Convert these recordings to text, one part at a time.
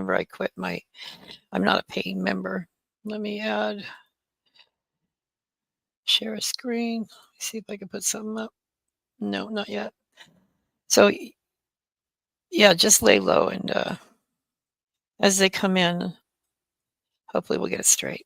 remember I quit I'm not a paying member. Let me share a screen. See if I can put something up. No, not yet. So yeah, just lay low, and as they come in, hopefully we'll get it straight.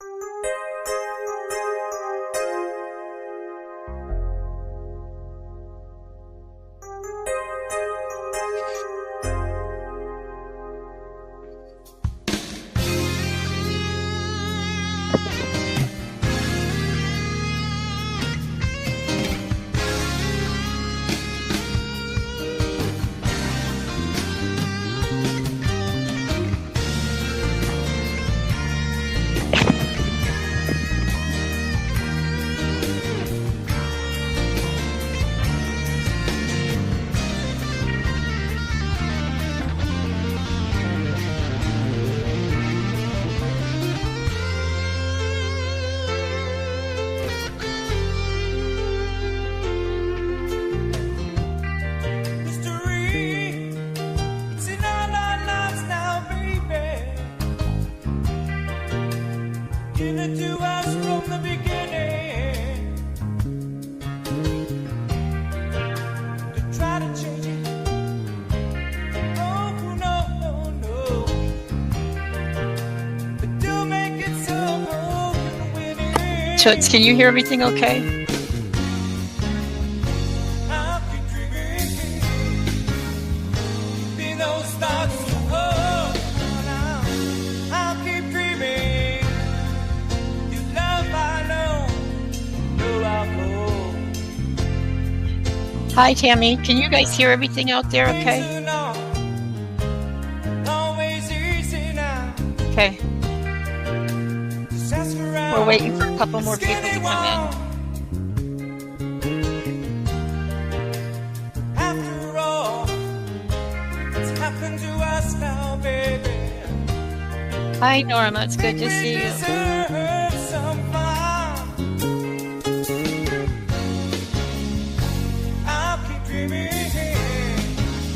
Toots, can you hear everything okay? Hi, Tammy. Can you guys hear everything out there okay? Okay. We're waiting for a couple more people to come in. After all, it's happened to us now, baby. Hi, Norma. It's good to see you.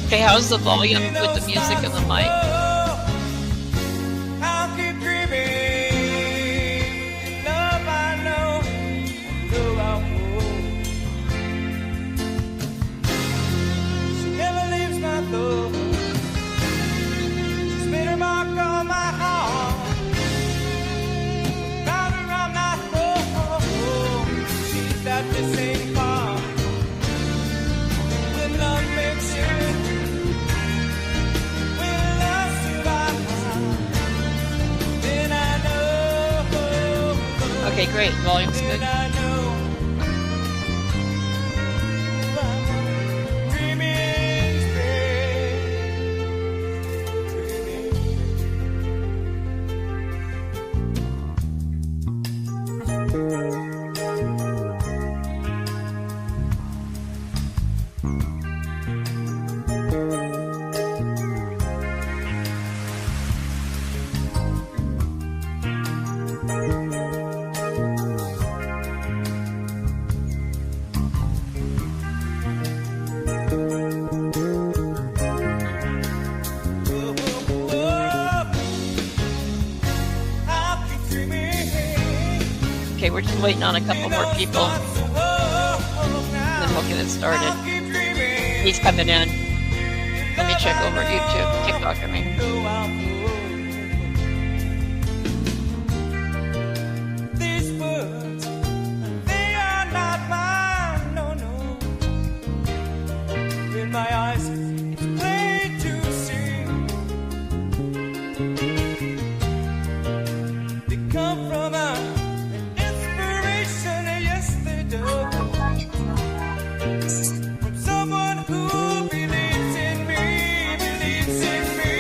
Okay, how's the volume with the music and the mic? Okay, great. Volume's good. Okay, we're just waiting on a couple more people, and then we'll get it started. He's coming in. Let me check over YouTube, TikTok, I mean. These words, they are not mine, no, no. In my eyes, it's plain to see. They come from an inspiration, yes they do. From someone who believes in me, believes in me.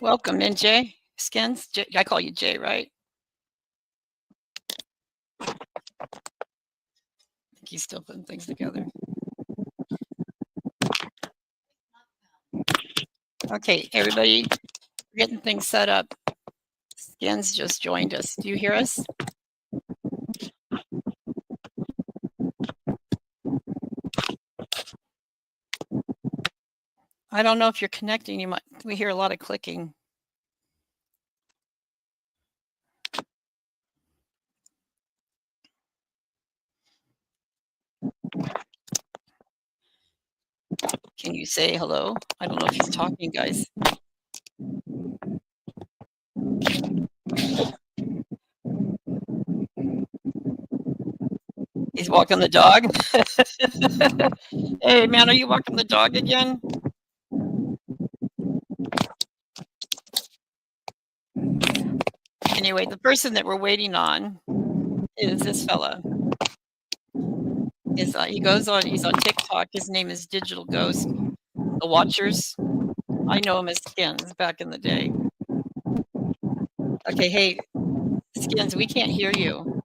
Welcome in, Jay. Skins. Jay, I call you Jay, right? I think he's still putting things together. Okay, everybody, we're getting things set up. Skins just joined us. Do you hear us? I don't know if you're connecting. You might. We hear a lot of clicking. Can you say hello? I don't know if he's talking, guys. He's walking the dog. Hey, man, are you walking the dog again? Anyway, the person that we're waiting on is this fella. He goes on, he's on TikTok. His name is Digital Ghost. The Watchers. I know him as Skins back in the day. Okay, hey, Skins, we can't hear you.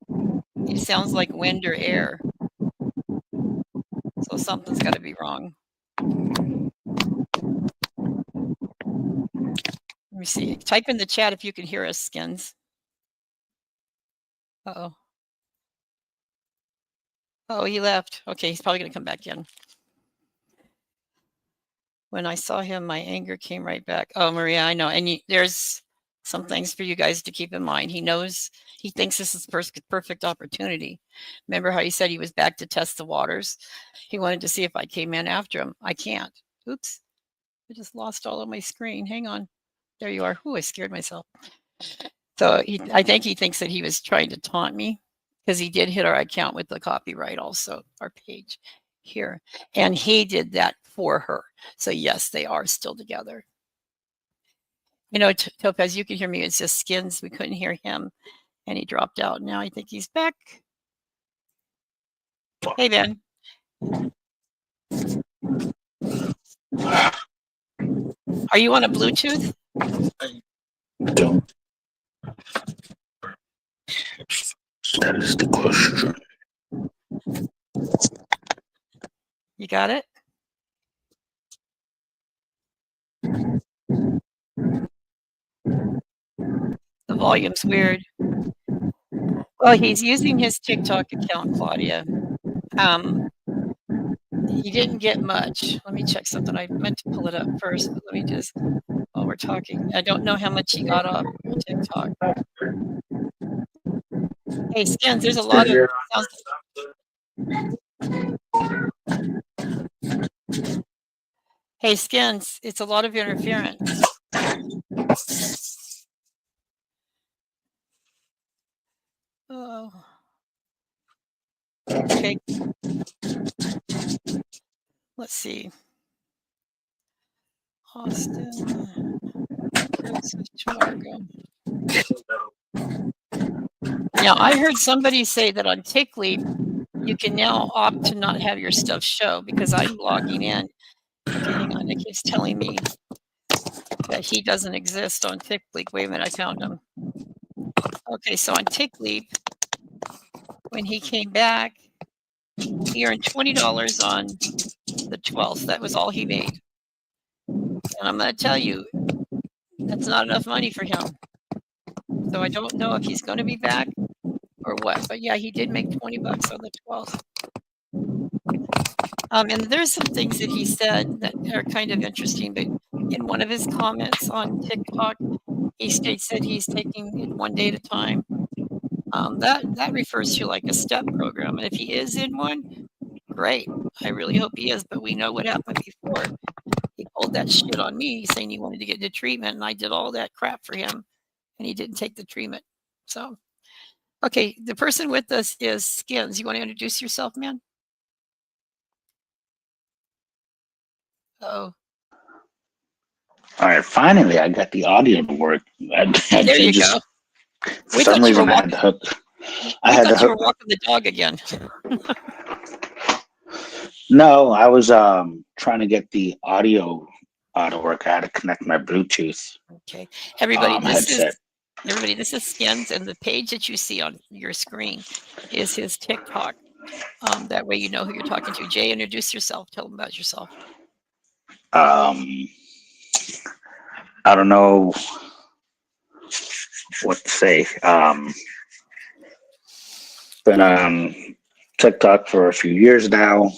It sounds like wind or air. So something's got to be wrong. Let me see. Type in the chat if you can hear us, Skins. Uh-oh. Oh, he left. Okay, he's probably going to come back in. When I saw him, my anger came right back. Oh, Maria, I know. And there's some things for you guys to keep in mind. He knows, he thinks this is perfect opportunity. Remember how he said he was back to test the waters? He wanted to see if I came in after him. I can't. Oops. I just lost all of my screen. Hang on. There you are. Ooh, I scared myself. So I think he thinks that he was trying to taunt me because he did hit our account with the copyright also, our page here. And he did that for her. So yes, they are still together. You know, Topaz, you can hear me. It's just Skins. We couldn't hear him. And he dropped out. Now I think he's back. Hey, Ben. Are you on a Bluetooth? Don't. That is the question. You got it? The volume's weird. Well, he's using his TikTok account, Claudia. He didn't get much. Let me check something. I meant to pull it up first, but let me just, while we're talking. I don't know how much he got off TikTok. Hey, Skins, there's a lot of Hey, Skins, it's a lot of interference. Oh. Okay. Let's see. Austin. Now, I heard somebody say that on TickLeap, you can now opt to not have your stuff show because I'm logging in. Okay, hang on, it keeps telling me that he doesn't exist on TickLeap. Wait a minute, I found him. Okay, so on TickLeap, when he came back, he earned $20 on the 12th. That was all he made. And I'm going to tell you, that's not enough money for him. So I don't know if he's going to be back or what. But yeah, he did make $20 on the 12th. And there's some things that he said that are kind of interesting. But in one of his comments on TikTok, he states that he's taking it one day at a time. That refers to like a step program. And if he is in one, great. I really hope he is. But we know what happened before. He pulled that shit on me saying he wanted to get the treatment. And I did all that crap for him. And he didn't take the treatment. So, okay. The person with us is Skins. You want to introduce yourself, man? Oh. All right, finally, I got the audio to work. There you go. For some reason, I had to hook. I thought you were walking the dog again. No, I was trying to get the audio to work. I had to connect my Bluetooth Okay. Everybody, headset. this is Skins, and the page that you see on your screen is his TikTok. That way you know who you're talking to. Jay, introduce yourself. Tell them about yourself. I don't know what to say. Been on TikTok for a few years now.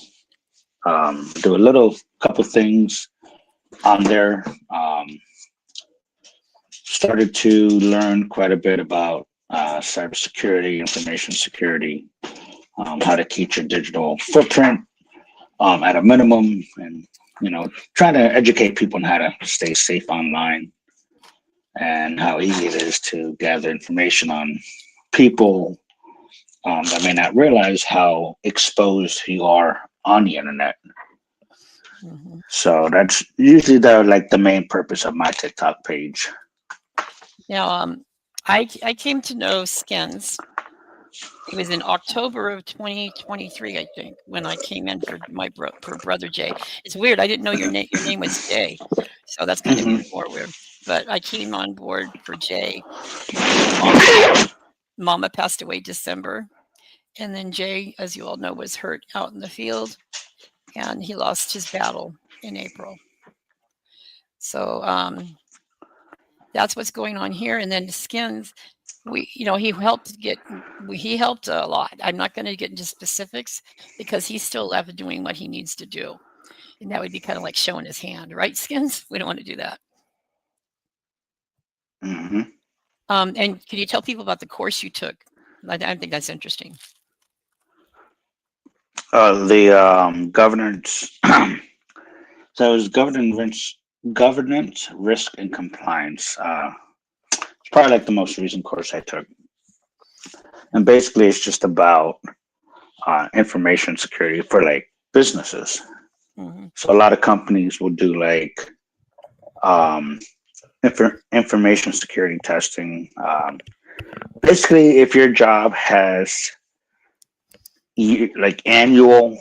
Do a couple things on there. Started to learn quite a bit about cybersecurity, information security, how to keep your digital footprint at a minimum, and trying to educate people on how to stay safe online and how easy it is to gather information on people that may not realize how exposed you are on the internet. Mm-hmm. So that's usually the main purpose of my TikTok page. Now, I came to know Skins. It was in October of 2023, I think, when I came in for my brother Jay. It's weird. I didn't know your name. Your name was Jay, so that's kind of even more weird. But I came on board for Jay because Mama passed away December, and then Jay, as you all know, was hurt out in the field, and he lost his battle in April. So that's what's going on here. And then Skins, he helped a lot. I'm not going to get into specifics because he's still left doing what he needs to do, and that would be kind of like showing his hand, right, Skins? We don't want to do that. Mm-hmm. And can you tell people about the course you took? I think that's interesting. The governance. So it was governance, risk, and compliance. It's probably like the most recent course I took, and basically it's just about information security for like businesses. Mm-hmm. So a lot of companies will do like information security testing. Basically, if your job has like annual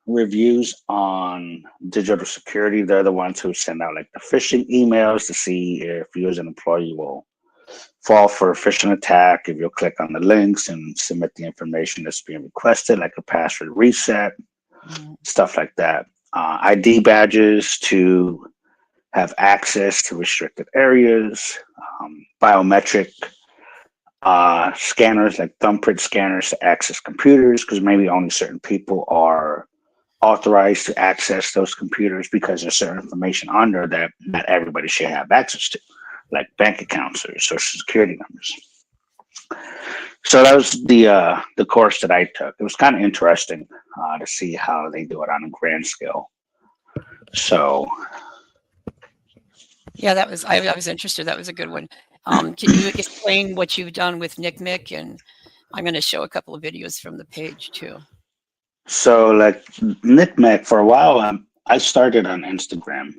reviews on digital security, they're the ones who send out like the phishing emails to see if you as an employee will fall for a phishing attack, if you'll click on the links and submit the information that's being requested, like a password reset, stuff like that. ID badges to have access to restricted areas, biometric scanners like thumbprint scanners to access computers, because maybe only certain people are authorized to access those computers because there's certain information on there that not everybody should have access to, like bank accounts or social security numbers. So that was the course that I took. It was kind of interesting to see how they do it on a grand scale. So yeah, I was interested. That was a good one. Can you explain what you've done with Nick Mick? And I'm going to show a couple of videos from the page too. So like Nick Mick, for a while, I started on Instagram,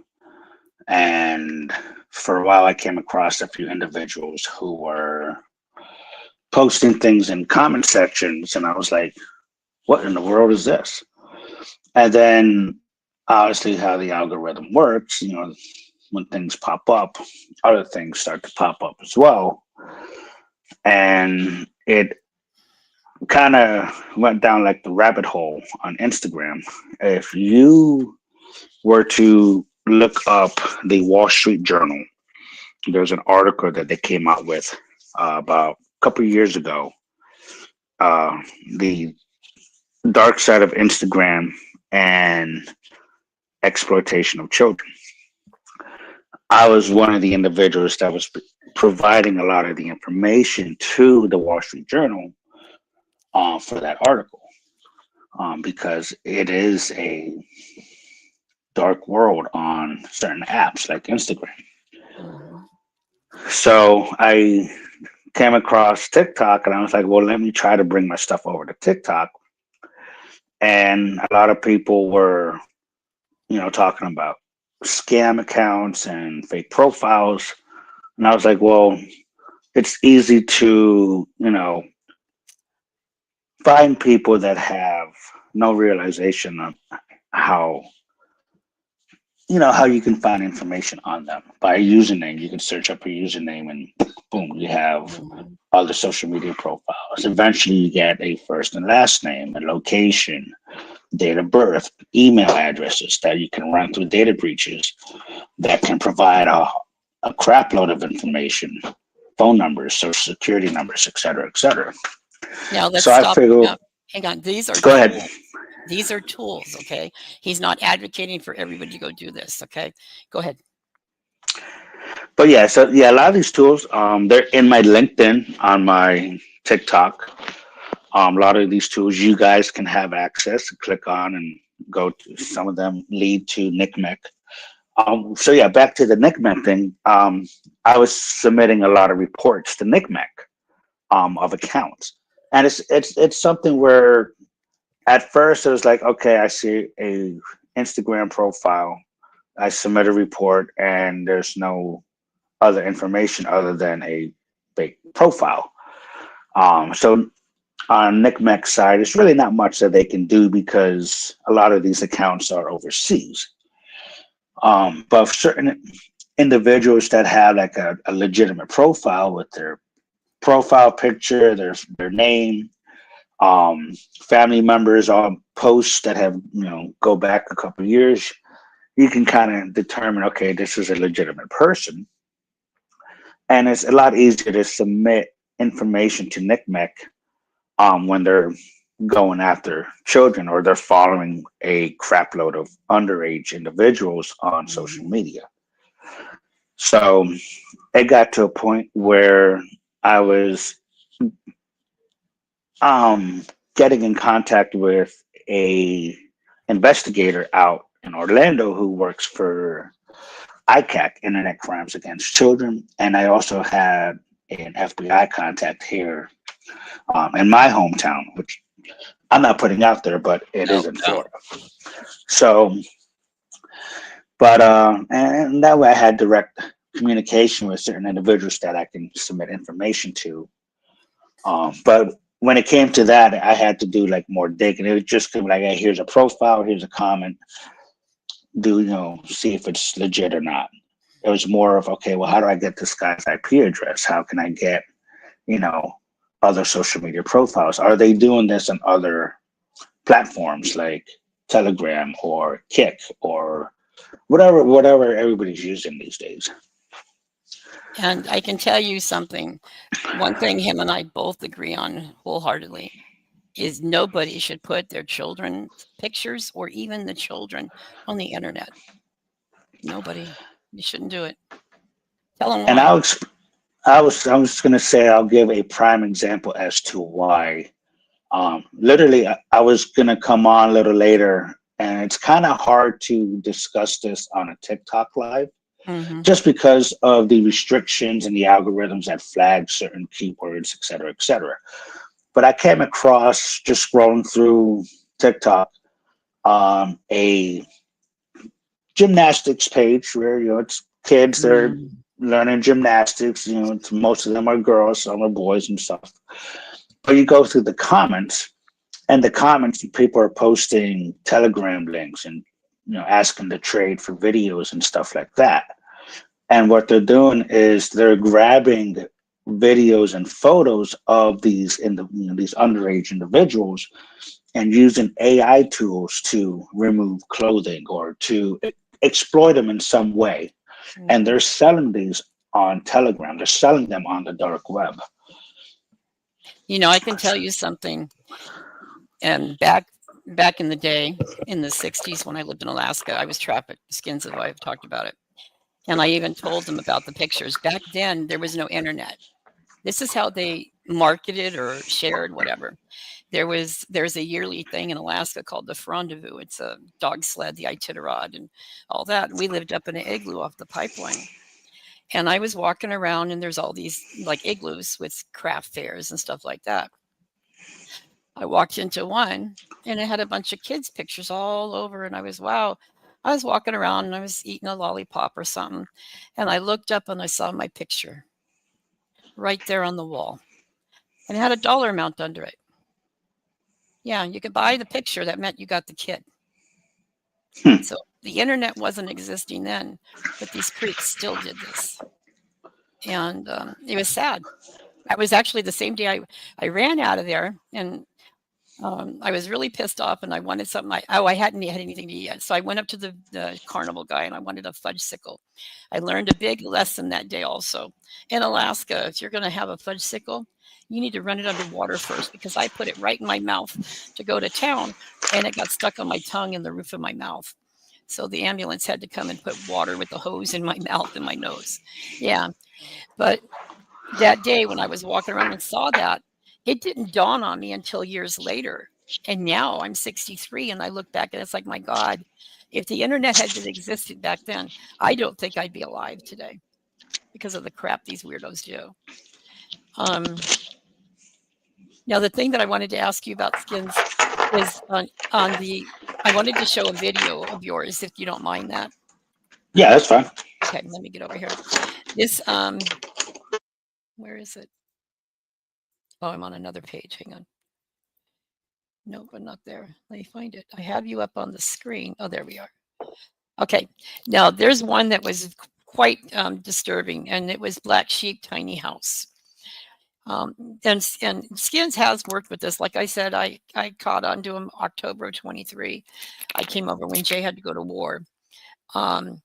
and for a while I came across a few individuals who were posting things in comment sections, and I was like, what in the world is this? And then obviously how the algorithm works, when things pop up, other things start to pop up as well. And it kind of went down like the rabbit hole on Instagram. If you were to look up the Wall Street Journal, there's an article that they came out with about a couple of years ago. The dark side of Instagram and exploitation of children. I was one of the individuals that was providing a lot of the information to the Wall Street Journal for that article, because it is a dark world on certain apps like Instagram. Mm-hmm. So I came across TikTok, and I was like, well, let me try to bring my stuff over to TikTok. And a lot of people were, talking about scam accounts and fake profiles. And I was like, well, it's easy to, find people that have no realization of how how you can find information on them by a username. You can search up a username and boom, you have Mhm. all the social media profiles. Eventually, you get a first and last name, a location, date of birth, email addresses that you can run through data breaches that can provide a crap load of information, phone numbers, social security numbers, et cetera, et cetera. Now let's So I stop. figure, Hang on. These are go ahead. tools. These are tools, okay? He's not advocating for everybody to go do this, okay? Go ahead. But yeah, so yeah, a lot of these tools, they're in my LinkedIn, on my TikTok. A lot of these tools you guys can have access to click on and go to. Some of them lead to NCMEC. So yeah, back to the NCMEC thing. I was submitting a lot of reports to NCMEC of accounts, and it's something where at first it was like, okay, I see a Instagram profile, I submit a report, and there's no other information other than a fake profile. So on NCMEC side, it's really not much that they can do because a lot of these accounts are overseas. But for certain individuals that have like a legitimate profile with their profile picture, their name, family members, all posts that have go back a couple of years, you can kind of determine, okay, this is a legitimate person, and it's a lot easier to submit information to NCMEC when they're going after children or they're following a crapload of underage individuals on social media. So it got to a point where I was um, getting in contact with a investigator out in Orlando who works for ICAC, Internet Crimes Against Children, and I also had an FBI contact here in my hometown, which I'm not putting out there, but it No, is in no. Florida. So, but and that way I had direct communication with certain individuals that I can submit information to. But when it came to that, I had to do like more digging. It was just kind of like, hey, here's a profile, here's a comment. See if it's legit or not. It was more of, okay, well, how do I get this guy's IP address? How can I get, you know, other social media profiles? Are they doing this on other platforms like Telegram or Kick or whatever everybody's using these days? And I can tell you something. One thing him and I both agree on wholeheartedly is nobody should put their children's pictures or even the children on the internet. Nobody. You shouldn't do it. Tell them And why. I was going to say, I'll give a prime example as to why. Literally, I was going to come on a little later, and it's kind of hard to discuss this on a TikTok live Hmm. just because of the restrictions and the algorithms that flag certain keywords, et cetera, et cetera. But I came across, just scrolling through TikTok, a gymnastics page where, it's kids, they're Mm. learning gymnastics. Most of them are girls, some are boys and stuff. But you go through the comments, and the comments, people are posting Telegram links and asking to trade for videos and stuff like that. And what they're doing is they're grabbing videos and photos of these underage individuals and using AI tools to remove clothing or to exploit them in some way. And they're selling these on Telegram. They're selling them on the dark web. I can tell you something. And back in the day, in the 60s, when I lived in Alaska, I was trafficked. Skins of I've talked about it. And I even told them about the pictures. Back then, there was no internet. This is how they marketed or shared whatever. There's a yearly thing in Alaska called the Rendezvous. It's a dog sled, the Iditarod, and all that. We lived up in an igloo off the pipeline. And I was walking around, and there's all these like igloos with craft fairs and stuff like that. I walked into one, and it had a bunch of kids' pictures all over, and I was, wow. I was walking around, and I was eating a lollipop or something, and I looked up, and I saw my picture right there on the wall, and it had a dollar amount under it. Yeah, you could buy the picture. That meant you got the kid. Hmm. So the internet wasn't existing then, but these creeps still did this. And it was sad. That was actually the same day I ran out of there, and I was really pissed off, and I wanted something. I hadn't had anything to eat yet, so I went up to the carnival guy, and I wanted a fudgesicle. I learned a big lesson that day also. In Alaska, if you're going to have a fudgesicle, you need to run it underwater first, because I put it right in my mouth to go to town, and it got stuck on my tongue and the roof of my mouth. So the ambulance had to come and put water with the hose in my mouth and my nose. Yeah, but that day when I was walking around and saw that, it didn't dawn on me until years later. And now I'm 63, and I look back and it's like, my God, if the internet had existed back then, I don't think I'd be alive today because of the crap these weirdos do. Now, the thing that I wanted to ask you about, Skins, is I wanted to show a video of yours, if you don't mind that. Yeah, that's fine. Okay, let me get over here. This, where is it? Oh, I'm on another page. Hang on. No, but not there. Let me find it. I have you up on the screen. Oh, there we are. Okay. Now, there's one that was quite disturbing, and it was Black Sheep Tiny House. And Skins has worked with this. Like I said, I caught on to him October of 23. I came over when Jay had to go to war. And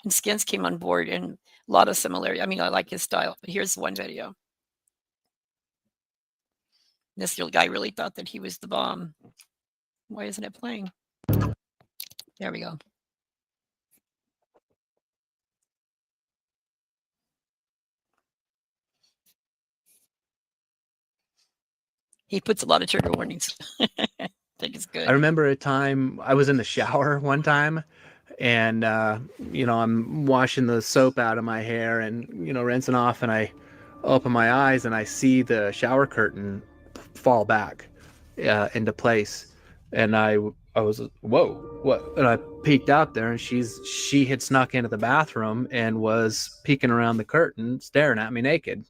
Skins came on board, and a lot of similarity. I mean, I like his style, but here's one video. This little guy really thought that he was the bomb. Why isn't it playing? There we go. He puts a lot of trigger warnings. I think it's good. I remember a time I was in the shower one time, and I'm washing the soap out of my hair and rinsing off, and I open my eyes and I see the shower curtain fall back into place, and I was, whoa, what? And I peeked out there, and she had snuck into the bathroom and was peeking around the curtain, staring at me naked.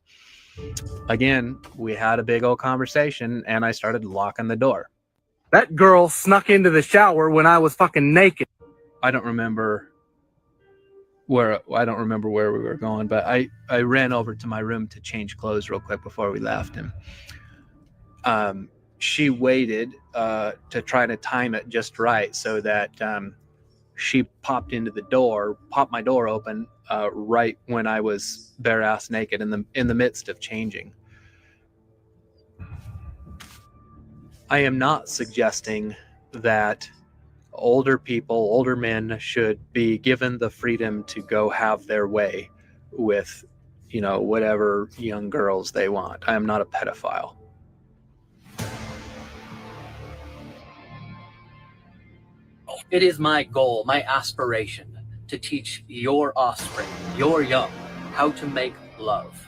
Again, we had a big old conversation, and I started locking the door. That girl snuck into the shower when I was fucking naked. I don't remember where we were going, but I ran over to my room to change clothes real quick before we left, and she waited to try to time it just right so that she popped my door open right when I was bare ass naked in the midst of changing. I am not suggesting that older men should be given the freedom to go have their way with, whatever young girls they want. I am not a pedophile. It is my goal, my aspiration, to teach your offspring, your young, how to make love.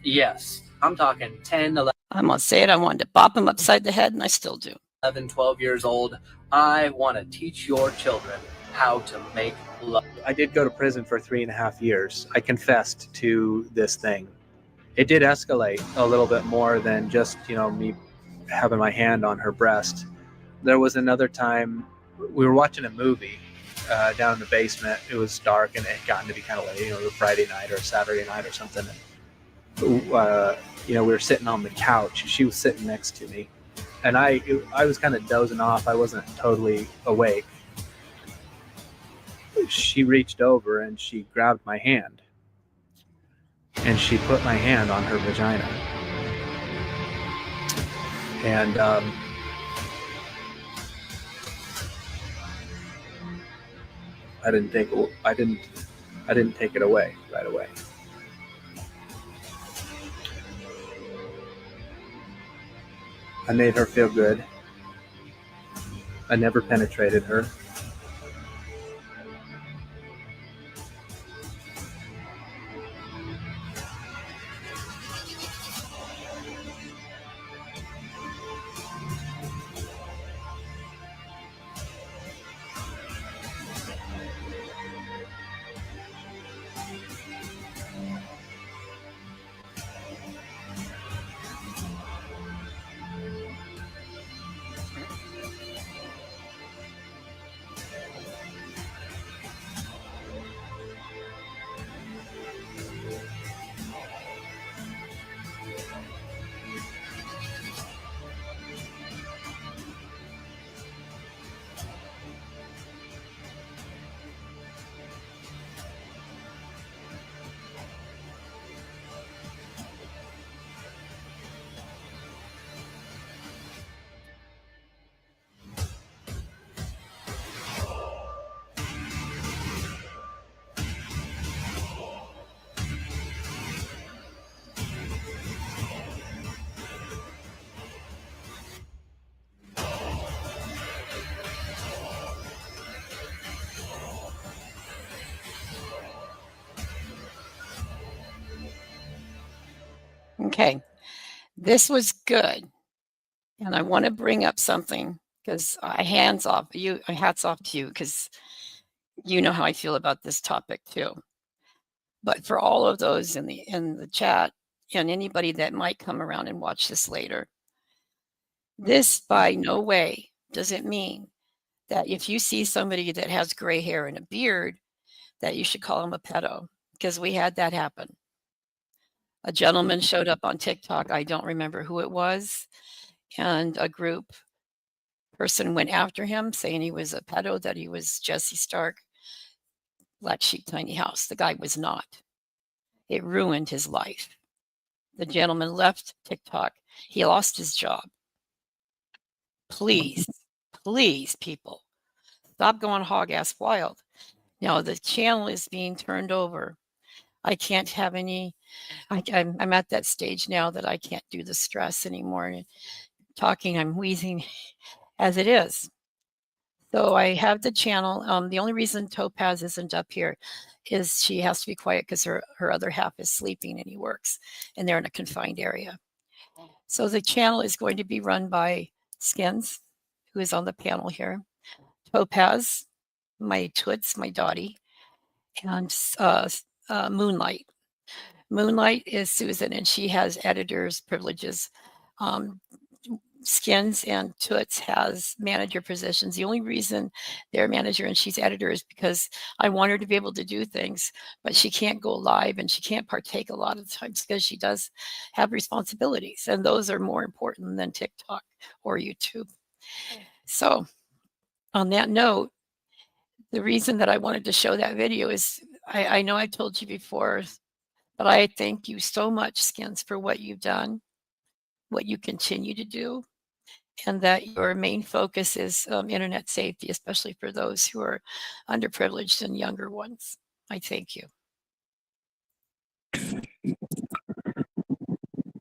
Yes, I'm talking 10, 11. I'm going to say it. I wanted to bop him upside the head, and I still do. 11, 12 years old. I want to teach your children how to make love. I did go to prison for 3.5 years. I confessed to this thing. It did escalate a little bit more than just, me having my hand on her breast. There was another time we were watching a movie down in the basement. It was dark, and it had gotten to be kind of late, a Friday night or a Saturday night or something. We were sitting on the couch. She was sitting next to me, and I was kind of dozing off. I wasn't totally awake. She reached over and she grabbed my hand, and she put my hand on her vagina. And I didn't take it away right away. I made her feel good. I never penetrated her. Okay, this was good. And I want to bring up something because hats off to you because you know how I feel about this topic too. But for all of those in the chat and anybody that might come around and watch this later, this by no way does it mean that if you see somebody that has gray hair and a beard, that you should call them a pedo, because we had that happen. A gentleman showed up on TikTok, I don't remember who it was, and a group person went after him saying he was a pedo, that he was Jesse Stark, Black Sheep Tiny House. The guy was not. It ruined his life. The gentleman left TikTok. He lost his job. Please, please, people, stop going hog ass wild. Now the channel is being turned over. I can't have any. I'm at that stage now that I can't do the stress anymore. Talking, I'm wheezing as it is. So I have the channel. The only reason Topaz isn't up here is she has to be quiet because her other half is sleeping and he works, and they're in a confined area. So the channel is going to be run by Skins, who is on the panel here, Topaz, my Toots, my Dottie, and Moonlight. Moonlight is Susan, and she has editor's privileges. Skins and Toots has manager positions. The only reason they're manager and she's editor is because I want her to be able to do things, but she can't go live and she can't partake a lot of times because she does have responsibilities, and those are more important than TikTok or YouTube. So on that note, the reason that I wanted to show that video is I know I told you before, but I thank you so much, Skins, for what you've done, what you continue to do, and that your main focus is internet safety, especially for those who are underprivileged and younger ones. I thank you.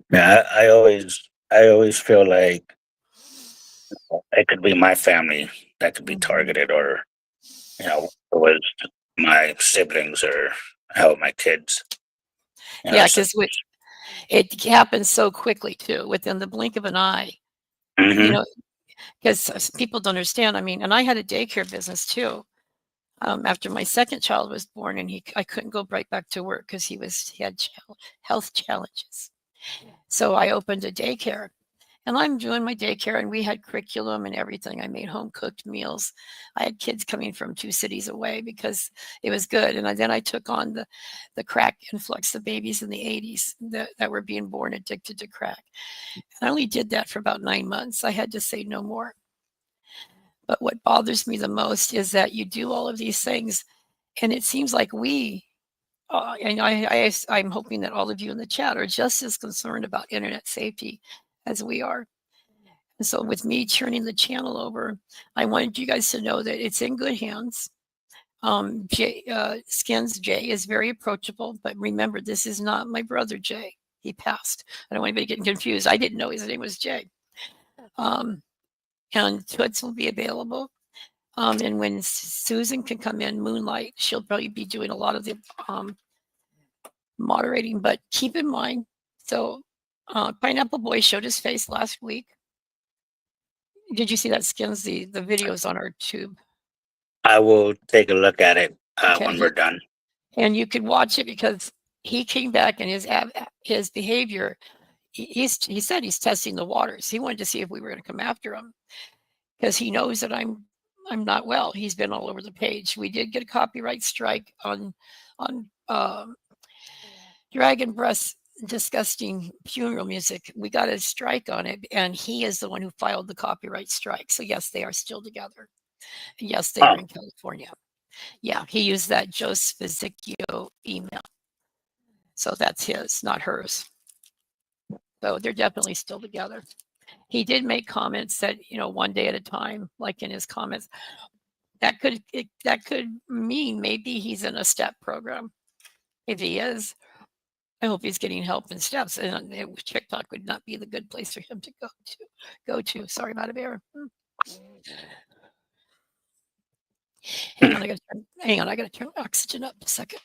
Yeah, I always feel like it could be my family that could be targeted, or it was my siblings or my kids. Yeah, because it happens so quickly too, within the blink of an eye. Because people don't understand. I mean, and I had a daycare business too. After my second child was born, and I couldn't go right back to work because he had health challenges. So I opened a daycare, and I'm doing my daycare, and we had curriculum and everything. I made home cooked meals. I had kids coming from 2 cities away because it was good. And then I took on the crack influx of babies in the 80s that were being born addicted to crack. And I only did that for about 9 months. I had to say no more. But what bothers me the most is that you do all of these things, and it seems like and I'm hoping that all of you in the chat are just as concerned about internet safety as we are. And so with me turning the channel over, I wanted you guys to know that it's in good hands. Skins Jay is very approachable, but remember, this is not my brother Jay. He passed. I don't want anybody getting confused. I didn't know his name was Jay. And Toots will be available. And when Susan can come in, Moonlight, she'll probably be doing a lot of the moderating. But keep in mind, so Pineapple Boy showed his face last week. Did you see that, Skins? The videos on our tube. I will take a look at it when we're done. And you could watch it because he came back, and his behavior. He said he's testing the waters. He wanted to see if we were going to come after him because he knows that I'm not well. He's been all over the page. We did get a copyright strike on Dragon Breath disgusting funeral music. We got a strike on it, and he is the one who filed the copyright strike. So yes, they are still together. Yes, they are in California. Yeah, he used that Joseph Ezekiel email. So that's his, not hers. So they're definitely still together. He did make comments that, one day at a time, like in his comments, that could mean maybe he's in a STEP program. If he is, I hope he's getting help in steps. And TikTok would not be the good place for him to go to. Sorry about a bear. Hang on, I gotta turn oxygen up a second.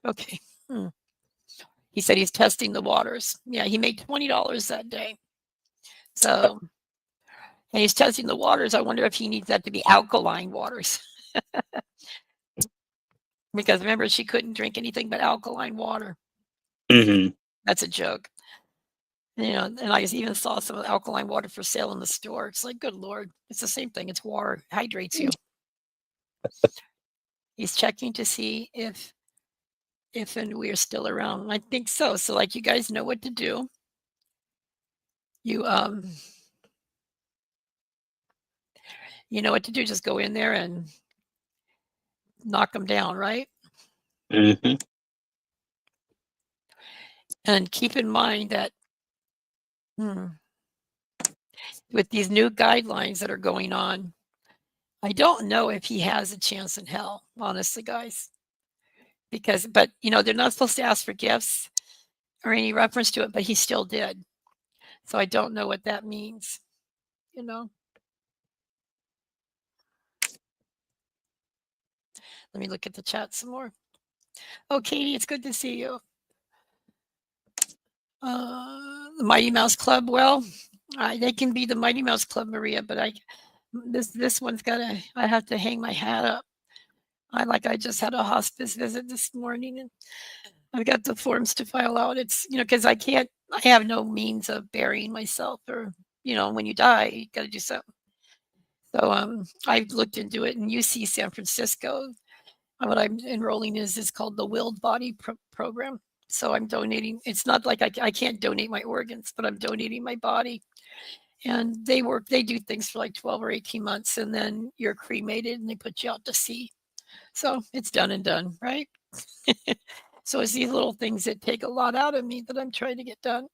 Okay. He said he's testing the waters. Yeah, he made $20 that day. So, and he's testing the waters. I wonder if he needs that to be alkaline waters. Because remember, she couldn't drink anything but alkaline water. Mm-hmm. That's a joke. And I even saw some alkaline water for sale in the store. It's like, good Lord, it's the same thing. It's water, hydrates you. He's checking to see if and we're still around. I think so. So like, you guys know what to do. You you know what to do. Just go in there and knock them down, right? Mm-hmm. And keep in mind that with these new guidelines that are going on, I don't know if he has a chance in hell, honestly, guys. But they're not supposed to ask for gifts or any reference to it, but he still did. So I don't know what that means, Let me look at the chat some more. Oh, Katie, it's good to see you. The Mighty Mouse Club. Well, they can be the Mighty Mouse Club, Maria, but this one's I have to hang my hat up. I just had a hospice visit this morning, and I've got the forms to file out. It's because I have no means of burying myself, or when you die, you got to do something. So I've looked into it in UC San Francisco. What I'm enrolling is called the Willed Body Program. So I'm donating. It's not like I can't donate my organs, but I'm donating my body. And they do things for like 12 or 18 months, and then you're cremated and they put you out to sea. So it's done and done, right? So it's these little things that take a lot out of me that I'm trying to get done.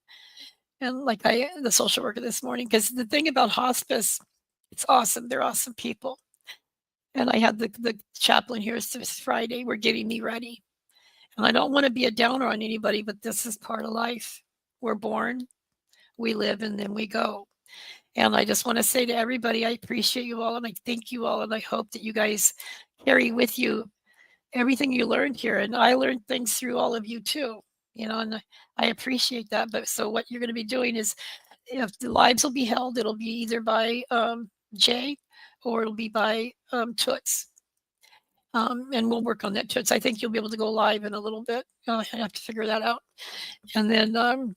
And like the social worker this morning, because the thing about hospice, it's awesome. They're awesome people. And I had the chaplain here this Friday. We're getting me ready. And I don't want to be a downer on anybody, but this is part of life. We're born, we live, and then we go. And I just want to say to everybody, I appreciate you all, and I thank you all, and I hope that you guys carry with you everything you learned here. And I learned things through all of you too, and I appreciate that. But so what you're going to be doing is, if the lives will be held, it'll be either by Jay or it'll be by Toots. And we'll work on that, Toots. I think you'll be able to go live in a little bit. I have to figure that out. And then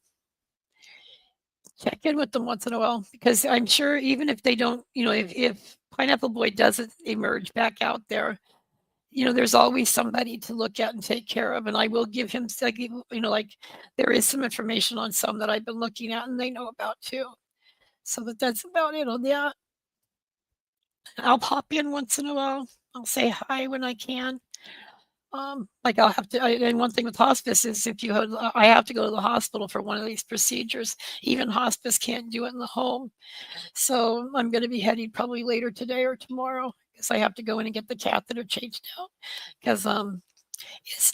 check in with them once in a while, because I'm sure even if they don't, if Pineapple Boy doesn't emerge back out there, there's always somebody to look at and take care of. And I will give him, like there is some information on some that I've been looking at and they know about too. So that's about it on that. I'll pop in once in a while. I'll say hi when I can. Like I'll have to, and one thing with hospice is I have to go to the hospital for one of these procedures. Even hospice can't do it in the home. So I'm going to be heading probably later today or tomorrow, because I have to go in and get the catheter changed out, because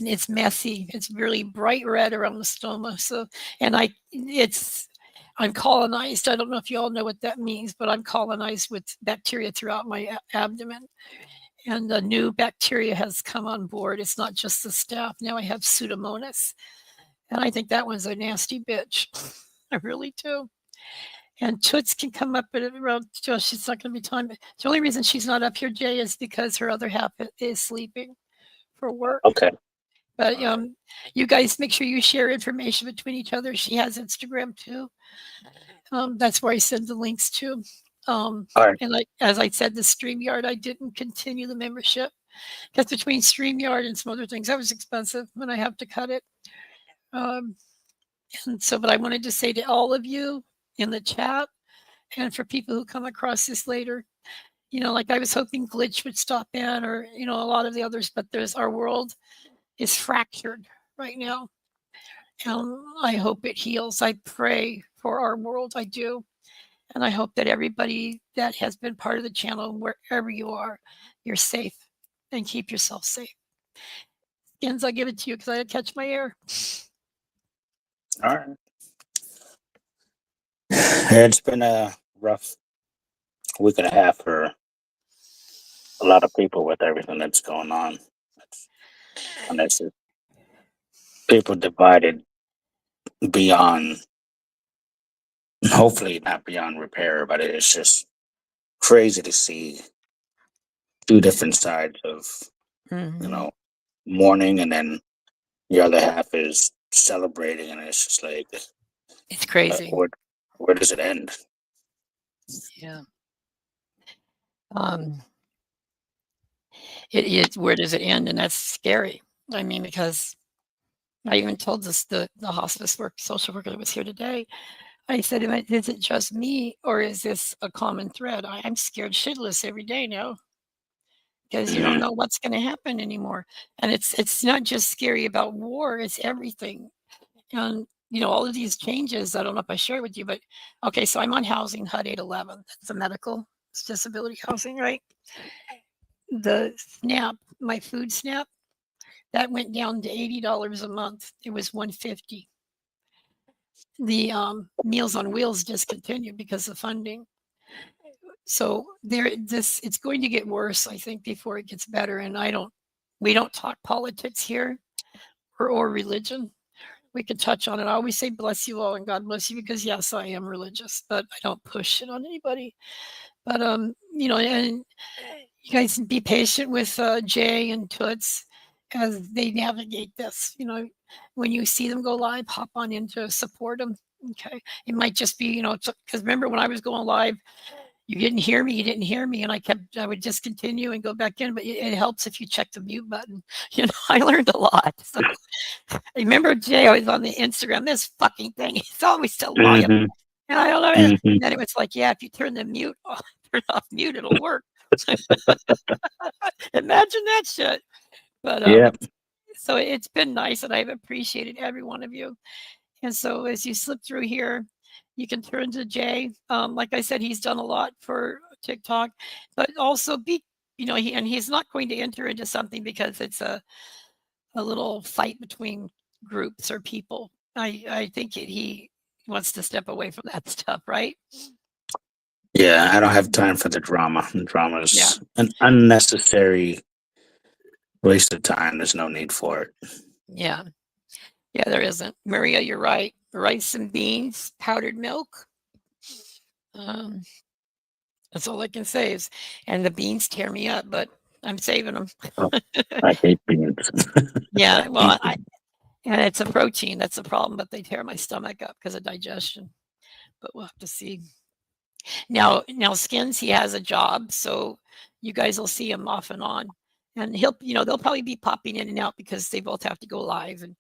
it's messy. It's really bright red around the stoma. So, and I'm colonized. I don't know if you all know what that means, but I'm colonized with bacteria throughout my abdomen. And a new bacteria has come on board. It's not just the staph. Now I have Pseudomonas. And I think that one's a nasty bitch. I really do. And Toots can come up at around, she's not going to be time. The only reason she's not up here, Jay, is because her other half is sleeping for work. Okay. But you guys make sure you share information between each other. She has Instagram too. That's where I send the links to. All right. And as I said, the StreamYard, I didn't continue the membership, because between StreamYard and some other things, that was expensive when I have to cut it. And so, but I wanted to say to all of you in the chat, and for people who come across this later, like I was hoping Glitch would stop in, or a lot of the others, but our world is fractured right now. And I hope it heals. I pray for our world. I do. And I hope that everybody that has been part of the channel, wherever you are, you're safe, and keep yourself safe. Skins, I'll give it to you because I had to catch my air. All right. It's been a rough week and a half for a lot of people with everything that's going on. And people divided beyond, hopefully not beyond repair, but it's just crazy to see two different sides of, Mhm. mourning, and then the other half is celebrating, and it's just like, It's crazy. where does it end? Yeah. Um, where does it end? And that's scary. I mean, because I even told this the hospice social worker that was here today. I said, is it just me or is this a common thread? I'm scared shitless every day now because you don't know what's going to happen anymore. And it's not just scary about war; it's everything. And all of these changes. I don't know if I shared with you, but okay, so I'm on housing HUD 811. That's the medical disability housing, right? The SNAP, my food SNAP, that went down to $80 a month. It was $150. The Meals on Wheels discontinued because of funding. So it's going to get worse, I think, before it gets better. And we don't talk politics here or religion. We could touch on it. I always say bless you all and God bless you because yes, I am religious, but I don't push it on anybody. But and you guys be patient with Jay and Toots as they navigate this. When you see them go live, hop on in to support them. Okay, it might just be because remember when I was going live, you didn't hear me, and I would just continue and go back in. But it helps if you check the mute button. I learned a lot. So I remember Jay always on the Instagram. This fucking thing, it's always still volume. Mhm, And I don't know. And mhm. then it was like, yeah, if you turn the mute off, turn off mute, it'll work. Imagine that shit. But Yeah. so it's been nice, and I've appreciated every one of you. And so as you slip through here, you can turn to Jay. Like I said, he's done a lot for TikTok, but also he's not going to enter into something because it's a little fight between groups or people. I think he wants to step away from that stuff, right? Yeah, I don't have time for the drama. The drama Yeah. is an unnecessary waste of time. There's no need for it. Yeah. Yeah, there isn't. Maria, you're right. Rice and beans, powdered milk. Um, that's all I can say and the beans tear me up, but I'm saving them. Oh, I hate beans. Yeah, I well, hate beans. and it's a protein. That's the problem, but they tear my stomach up because of digestion. But we'll have to see. Now, Skins, he has a job, so you guys will see him off and on, and they'll probably be popping in and out because they both have to go live and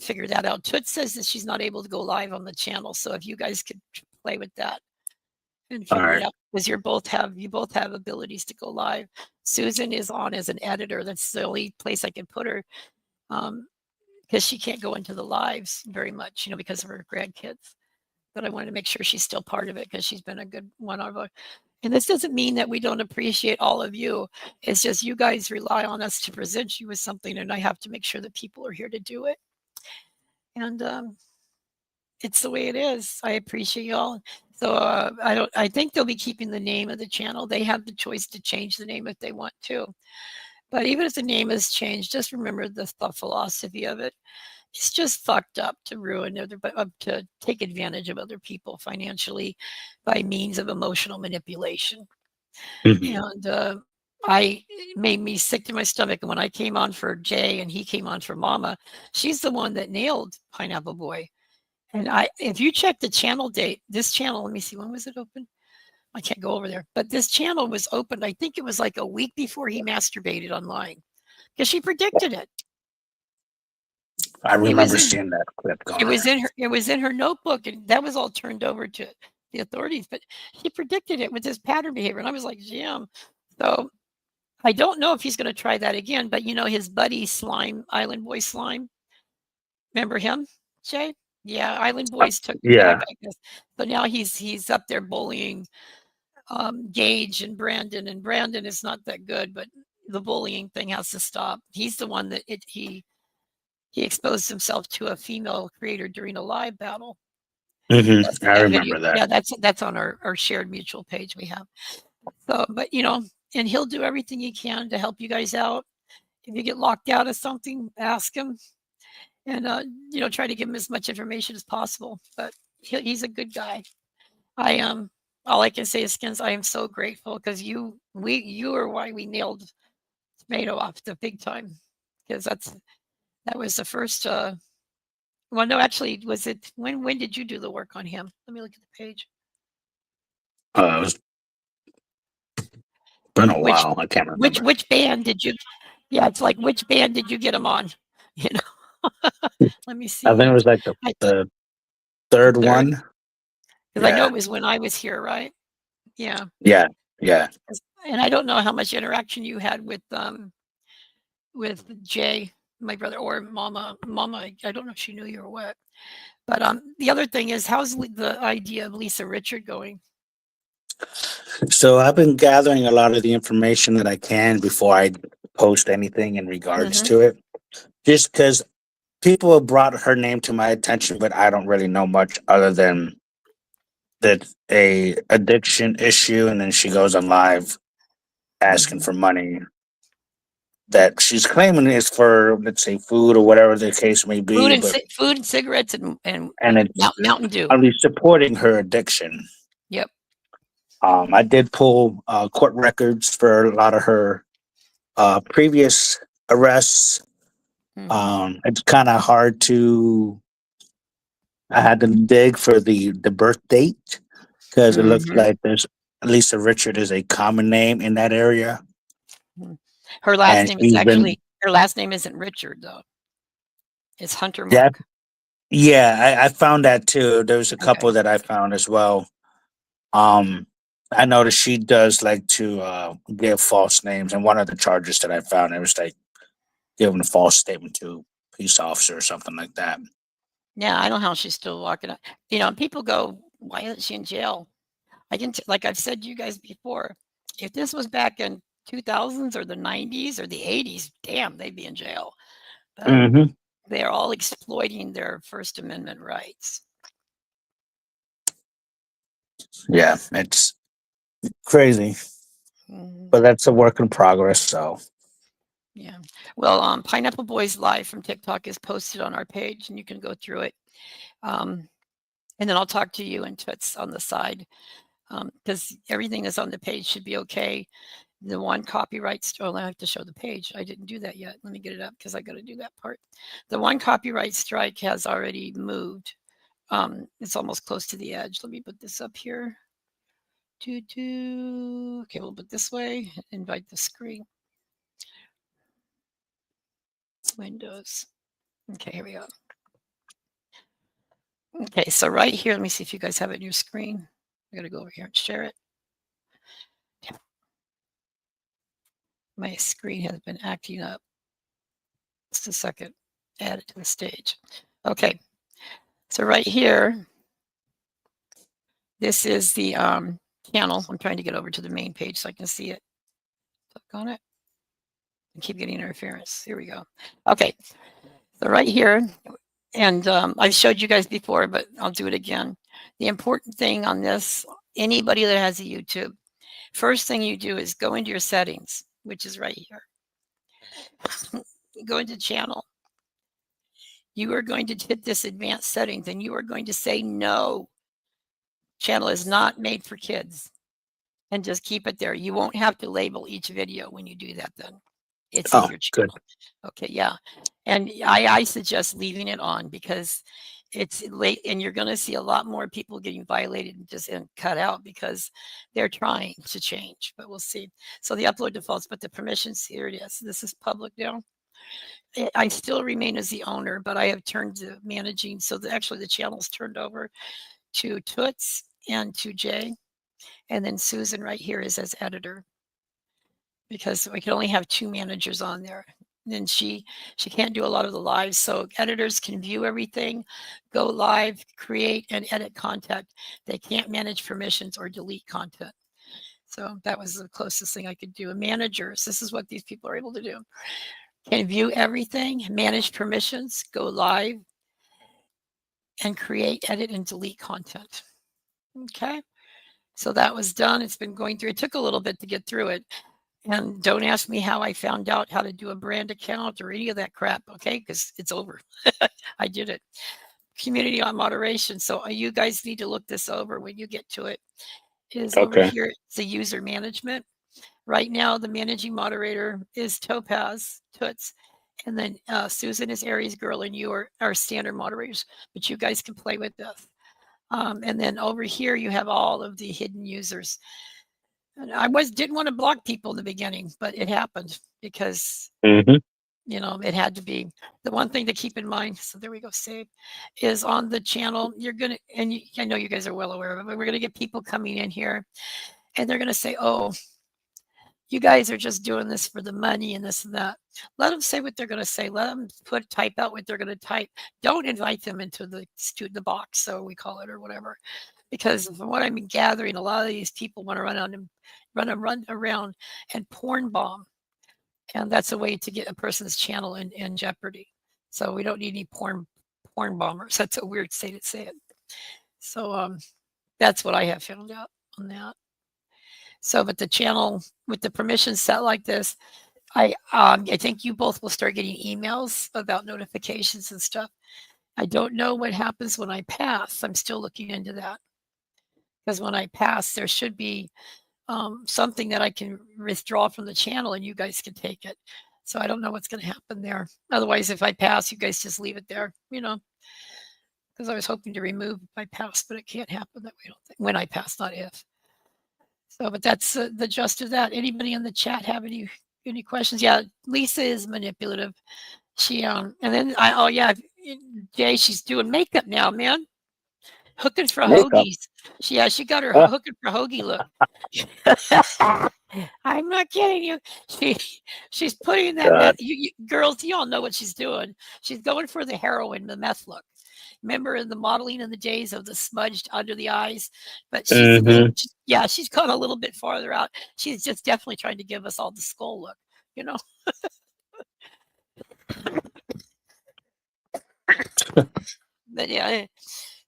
figure that out. Toots says that she's not able to go live on the channel, so if you guys could play with that and All figure it right. out, because you both have abilities to go live. Susan is on as an editor. That's the only place I can put her, because she can't go into the lives very much, because of her grandkids. But I wanted to make sure she's still part of it because she's been a good one of our. And this doesn't mean that we don't appreciate all of you. It's just you guys rely on us to present you with something, and I have to make sure that people are here to do it. And it's the way it is. I appreciate y'all. So I think they'll be keeping the name of the channel. They have the choice to change the name if they want to. But even if the name is changed, just remember the philosophy of it. It's just fucked up to ruin to take advantage of other people financially by means of emotional manipulation. Mhm. And it made me sick to my stomach. And when I came on for Jay and he came on for Mama, she's the one that nailed Pineapple Boy. And if you check the channel date, this channel, let me see, when was it open? I can't go over there, but this channel was opened. I think it was like a week before he masturbated online because she predicted it. I It was remember in, seeing that clip it going. was in her notebook, and that was all turned over to the authorities. But she predicted it with his pattern behavior, and I was like, "Jim." So I don't know if he's going to try that again. But his buddy Slime, Island Boy Slime, remember him, Jay? Yeah, Island Boys took the bag, Yeah. I guess. So now he's up there bullying Gage and Brandon is not that good, but the bullying thing has to stop. He's the one that he exposed himself to a female creator during a live battle. I That video, remember that. yeah, that's on our shared mutual page we have. So, but and he'll do everything he can to help you guys out. If you get locked out of something, ask him. and try to give him as much information as possible. But he's a good guy. I am. All I can say is, Skins, I am so grateful because you are why we nailed Tomato off the big time, because that was the first. Well, no, actually, was it when did you do the work on him? Let me look at the page. It's been a Which while. I can't remember. which band did you? Yeah, it's like which band did you get him on? You know. Let me see. I think it was like the The third third, one. because I know Yeah. it was when I was here, right? Yeah. Yeah. Yeah. And I don't know how much interaction you had with Jay, my brother, or Mama. I don't know if she knew you or what. But the other thing is, how's the idea of Lisa Richard going? So I've been gathering a lot of the information that I can before I post anything in regards to it. Just because people have brought her name to my attention, but I don't really know much other than that a addiction issue, and then she goes on live asking for money that she's claiming is for, let's say, food or whatever the case may be. Food and cigarettes and It's Mountain Dew. at least supporting her addiction. Yep. I did pull court records for a lot of her previous arrests. It's kind of hard to. I had to dig for the birth date because it looks like there's Lisa Richard is a common name in that area. Her last And name is actually her last name isn't Richard though. It's Hunter Mark. Yeah, I found that too. There was a couple that I found as well. I noticed she does like to give false names, and one of the charges that I found, it was like giving a false statement to a police officer or something like that. Yeah, I don't know how she's still walking. People go, why isn't she in jail? Like I've said to you guys before, if this was back in 2000s or the 90s or the 80s, damn, they'd be in jail. But they're all exploiting their First Amendment rights. Yeah, it's crazy, but that's a work in progress. So, yeah. Well, Pineapple Boys Live from TikTok is posted on our page, and you can go through it. And then I'll talk to you and Toots on the side, because everything that's on the page should be okay. The one copyright, I have to show the page. I didn't do that yet. Let me get it up because I got to do that part. The one copyright strike has already moved. It's almost close to the edge. Let me put this up here. Okay, we'll put this way. Invite the screen. Windows. Okay, here we go. Okay, so right here, let me see if you guys have it in your screen. I got to go over here and share it. Yeah. My screen has been acting up. Just a second. Add it to the stage. Okay, so right here, this is the channel. I'm trying to get over to the main page so I can see it. Click on it and keep getting interference. Here we go. Okay, so right here, and I've showed you guys before, but I'll do it again. The important thing on this, anybody that has a YouTube, first thing you do is go into your settings, which is right here. Go into channel. You are going to hit this advanced settings and you are going to say no. Channel is not made for kids, and just keep it there. You won't have to label each video when you do that then. It's in your channel. Good. Okay, yeah. And I suggest leaving it on because it's late and you're going to see a lot more people getting violated and cut out because they're trying to change, but we'll see. So the upload defaults, but the permissions, here it is. This is public now. I still remain as the owner, but I have turned to managing. So actually the channel's turned over to Toots and to Jay. And then Susan right here is as editor because we can only have 2 managers on there. Then she can't do a lot of the lives. So editors can view everything, go live, create and edit content. They can't manage permissions or delete content. So that was the closest thing I could do. And managers, this is what these people are able to do. Can view everything, manage permissions, go live, and create, edit, and delete content. Okay. So that was done. It's been going through. It took a little bit to get through it. And don't ask me how I found out how to do a brand account or any of that crap, okay? Because it's over. I did it. Community on moderation. So you guys need to look this over when you get to it. Is over Okay. here, it's the user management. Right now, the managing moderator is Topaz Toots, and then Susan is Aries Girl, and you are standard moderators, but you guys can play with this. And then over here, you have all of the hidden users. And I didn't want to block people in the beginning, but it happened because it had to be. The one thing to keep in mind, so there we go, save, is on the channel, you're going to, and I know you guys are well aware of it, but we're going to get people coming in here and they're going to say, oh, you guys are just doing this for the money and this and that. Let them say what they're going to say. Let them type out what they're going to type. Don't invite them into the box, so we call it, or whatever. Because from what I'm gathering, a lot of these people want to run around and porn bomb. And that's a way to get a person's channel in jeopardy. So we don't need any porn bombers. That's a weird way to say it. So that's what I have found out on that. So, but the channel with the permissions set like this, I think you both will start getting emails about notifications and stuff. I don't know what happens when I pass. I'm still looking into that. Because when I pass, there should be something that I can withdraw from the channel and you guys can take it. So I don't know what's going to happen there. Otherwise, if I pass, you guys just leave it there, because I was hoping to remove if I pass, but it can't happen that way. I don't think. When I pass, not if. So, but that's the gist of that. Anybody in the chat have any questions? Yeah, Lisa is manipulative. She and then Jay, she's doing makeup now, man. Hooking for hoagies. She got her hooking for hoagie look. I'm not kidding you. She's putting that meth. You girls, you all know what she's doing. She's going for the heroin, the meth look. Remember in the modeling in the days of the smudged under the eyes, but she's she's gone a little bit farther out. She's just definitely trying to give us all the skull look, But yeah,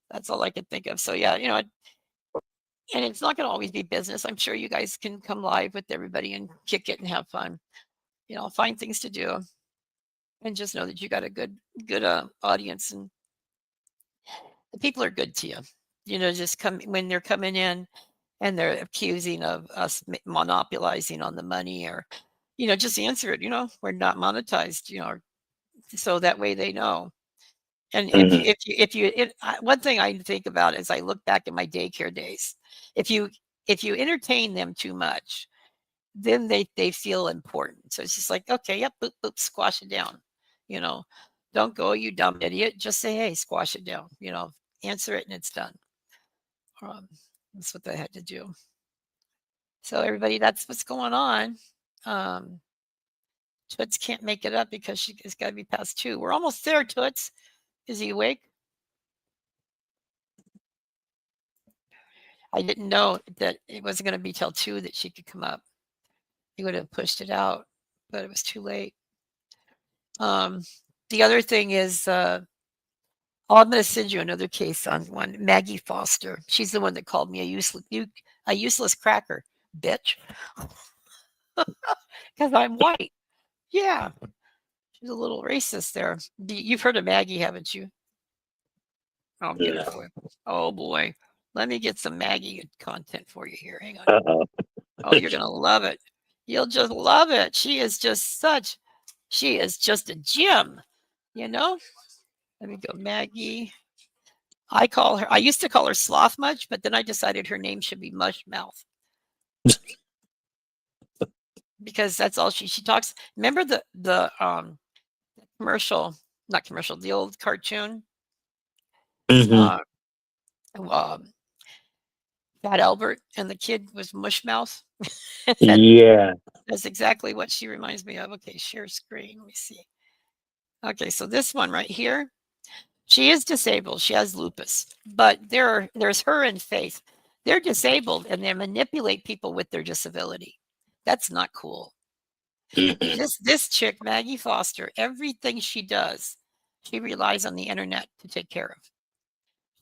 that's all I could think of. So yeah, and it's not going to always be business. I'm sure you guys can come live with everybody and kick it and have fun. Find things to do, and just know that you got a good audience, and the people are good to you. Just come when they're coming in and they're accusing of us monopolizing on the money, or just answer it. We're not monetized. So that way they know. And one thing I think about as I look back at my daycare days, if you entertain them too much, then they feel important. So it's just like, okay, yep, boop, boop, squash it down. Don't go, you dumb idiot. Just say, hey, squash it down. Answer it and it's done. That's what they had to do. So everybody, that's what's going on. Toots can't make it up because it's got to be past 2. We're almost there, Toots. Is he awake? I didn't know that it wasn't going to be till 2 that she could come up. He would have pushed it out, but it was too late. The other thing is, I'm going to send you another case on one. Maggie Foster. She's the one that called me a useless cracker, bitch. Because I'm white. Yeah. She's a little racist there. You've heard of Maggie, haven't you? I'll get it for you. Oh, boy. Let me get some Maggie content for you here. Hang on. Oh, you're going to love it. You'll just love it. She is just a gem, Let me go, Maggie. I used to call her Sloth Much, but then I decided her name should be Mush Mouth. Because that's all she talks. Remember the commercial, not commercial, the old cartoon? Fat Albert and the kid was Mushmouth. Yeah. That's exactly what she reminds me of. Okay, share screen. Let me see. Okay, so this one right here, she is disabled. She has lupus, but there's her and Faith. They're disabled and they manipulate people with their disability. That's not cool. This chick, Maggie Foster, everything she does, she relies on the internet to take care of.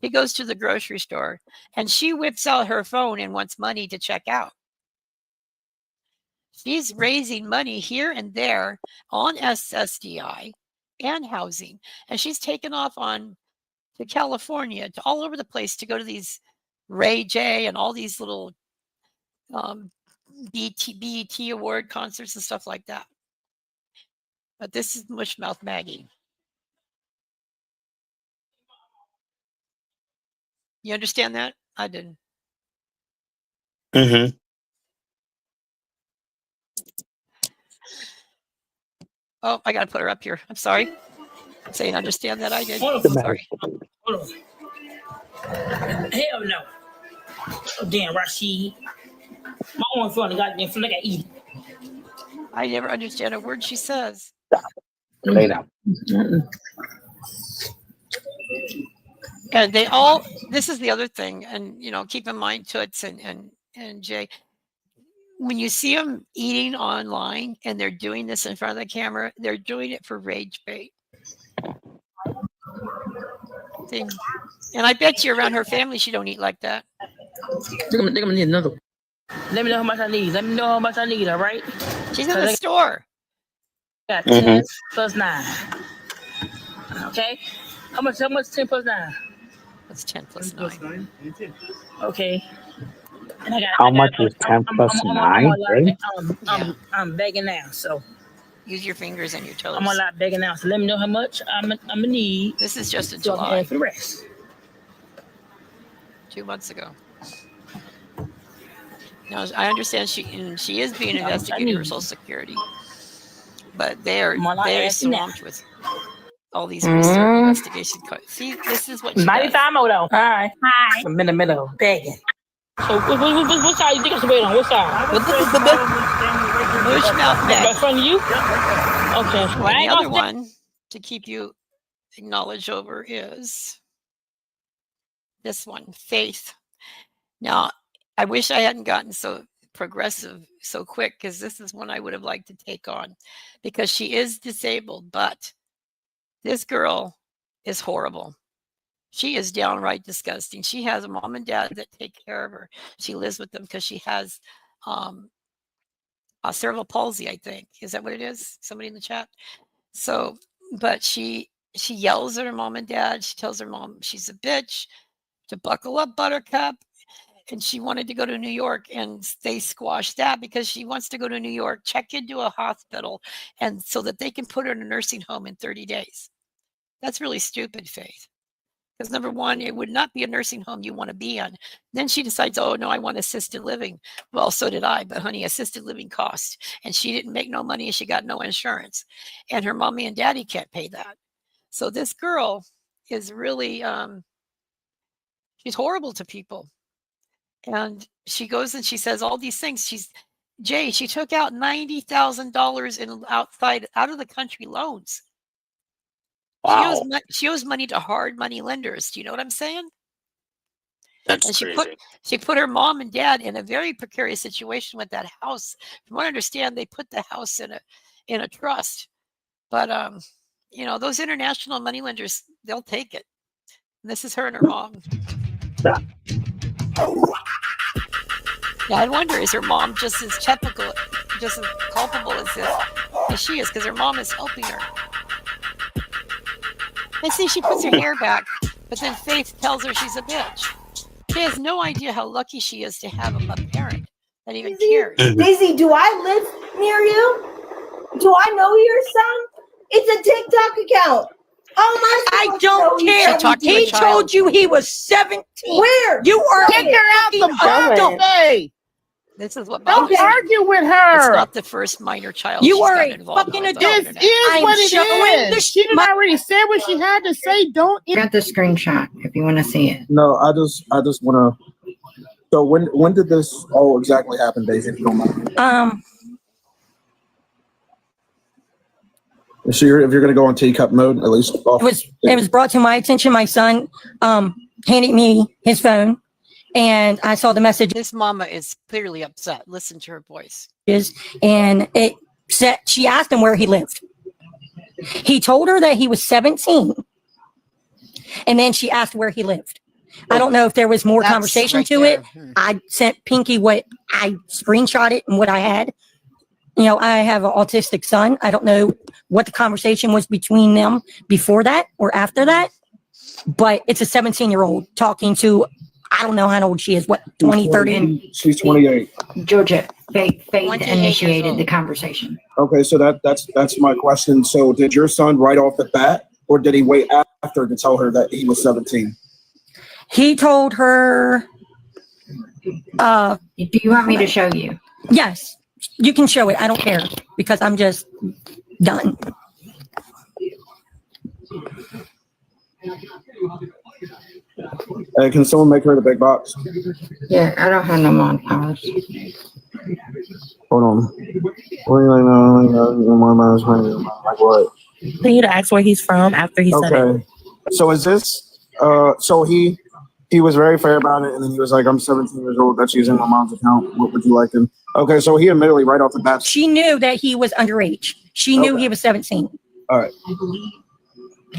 She goes to the grocery store and she whips out her phone and wants money to check out. She's raising money here and there on SSDI and housing. And she's taken off on to California, to all over the place to go to these Ray J and all these little BET award concerts and stuff like that. But this is Mushmouth Maggie. You understand that? I didn't. Mm-hmm. Oh, I got to put her up here. I'm sorry. I'm saying understand that I did. Hold I'm on. sorry. Hold on. Hell no. Oh, damn, Rashid. My own phone, goddamn, feel like I eat. I never understand a word she says. Lay down. And they all, this is the other thing, and you know, keep in mind Toots and Jay, when you see them eating online and they're doing this in front of the camera, they're doing it for rage bait. See? And I bet you around her family she don't eat like that. They're gonna need another one. Let me know how much I need. Let me know how much I need, all right? She's in the store. Got 10 plus 9. Okay? How much 10 plus 9? What's 10 plus 9? Okay. And I got How much was 10 plus 9? I'm begging now, so use your fingers and your toes. I'm a lot begging now, so let me know how much I'm gonna need. This is just in so July. for the rest. 2 months ago. Now I understand she is being investigated for Social Security, but they're swamped with all these research investigation. See, this is what she does. All right. Hi. I'm in the middle begging. So what side you think I should wait on? What side? Mushmouth Maggie. In front of you? Okay. Well, the other one to keep you acknowledged over is this one, Faith. Now, I wish I hadn't gotten so progressive so quick, because this is one I would have liked to take on, because she is disabled, but this girl is horrible. She is downright disgusting. She has a mom and dad that take care of her. She lives with them because she has cerebral palsy, I think. Is that what it is? Somebody in the chat. So, but she yells at her mom and dad. She tells her mom she's a bitch, to buckle up, Buttercup. And she wanted to go to New York, and they squashed that because she wants to go to New York, check into a hospital, and so that they can put her in a nursing home in 30 days. That's really stupid, Faith. Because number one, it would not be a nursing home you want to be in. Then she decides, oh, no, I want assisted living. Well, so did I. But, honey, assisted living costs. And she didn't make no money, and she got no insurance. And her mommy and daddy can't pay that. So this girl is really, she's horrible to people. And she goes and she says all these things. She took out $90,000 in out of the country loans. Wow. She owes money to hard money lenders. Do you know what I'm saying? That's and crazy. She put her mom and dad in a very precarious situation with that house. From what I understand, they put the house in a trust. But you know, those international money lenders, they'll take it. And this is her and her mom. Yeah, I wonder, is her mom just as typical, just as culpable as she is? Because her mom is helping her. And see, she puts her hair back, but then Faith tells her she's a bitch. She has no idea how lucky she is to have a parent that even cares. Daisy, do I live near you? Do I know your son? It's a TikTok account. How am I don't care. He told you he was 17. Where? You are kick her out the birthday. This is what don't argue with her. It's not the first minor child. You are a fucking adult. This is what it is. She didn't already say what she had to say. Don't. Got the screenshot if you want to see it. No, I just want to. So when did this all exactly happen, Daisy? If you don't mind. So if you're going to go on teacup mode, at least. It was brought to my attention. My son handed me his phone, and I saw the message. This mama is clearly upset. Listen to her voice. And it said she asked him where he lived. He told her that he was 17, and then she asked where he lived. I don't know if there was more conversation to it. I sent Pinky what I screenshot it and what I had. you know, I have an autistic son. I don't know what the conversation was between them before that or after that, but it's a 17-year-old talking to, I don't know how old she is, what, 20, 30? She's 28. Georgia, Faith 28 years initiated old. the conversation. Okay, so that's my question. So did your son right off the bat, or did he wait after to tell her that he was 17? He told her, do you want me to show you? Yes, you can show it. I don't care because I'm just done. Hey, can someone make her the big box? Yeah, I don't have no more powers. Hold on. What do you know? Like what? For you to ask where he's from after he said it. Okay. So is this so he was very fair about it, and then he was like, I'm 17 years old, that's using my mom's account. What would you like him? Okay, so he admittedly right off the bat. She knew that he was underage. She knew he was 17. All right.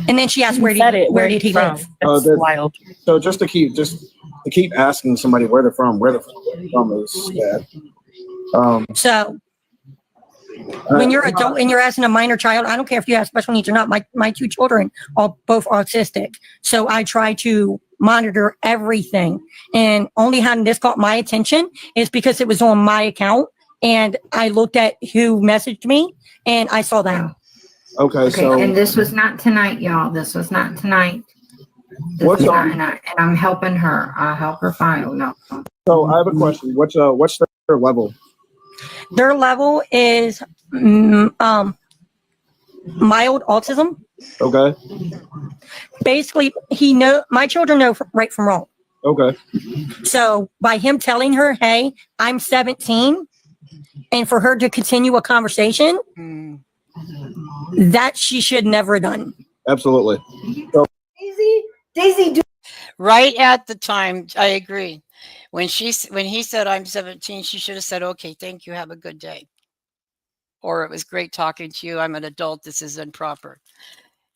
And then she asked where did he live? That's wild. So just to keep asking somebody where they're from is bad. So when you're adult and you're asking a minor child, I don't care if you have special needs or not. My two children are both autistic. So I try to monitor everything. And only how this caught my attention is because it was on my account. And I looked at who messaged me and I saw that. Okay, so and this was not tonight, y'all. This was not tonight. What's and I'm helping her. I'll help her file. No. So I have a question. What's their level? Their level is mild autism. Okay. Basically, my children know right from wrong. Okay. So by him telling her, hey, I'm 17, and for her to continue a conversation, that she should never have done. Absolutely. So, Daisy. Right at the time, I agree. When he said I'm 17, she should have said, okay, thank you, have a good day. Or it was great talking to you. I'm an adult. This is improper.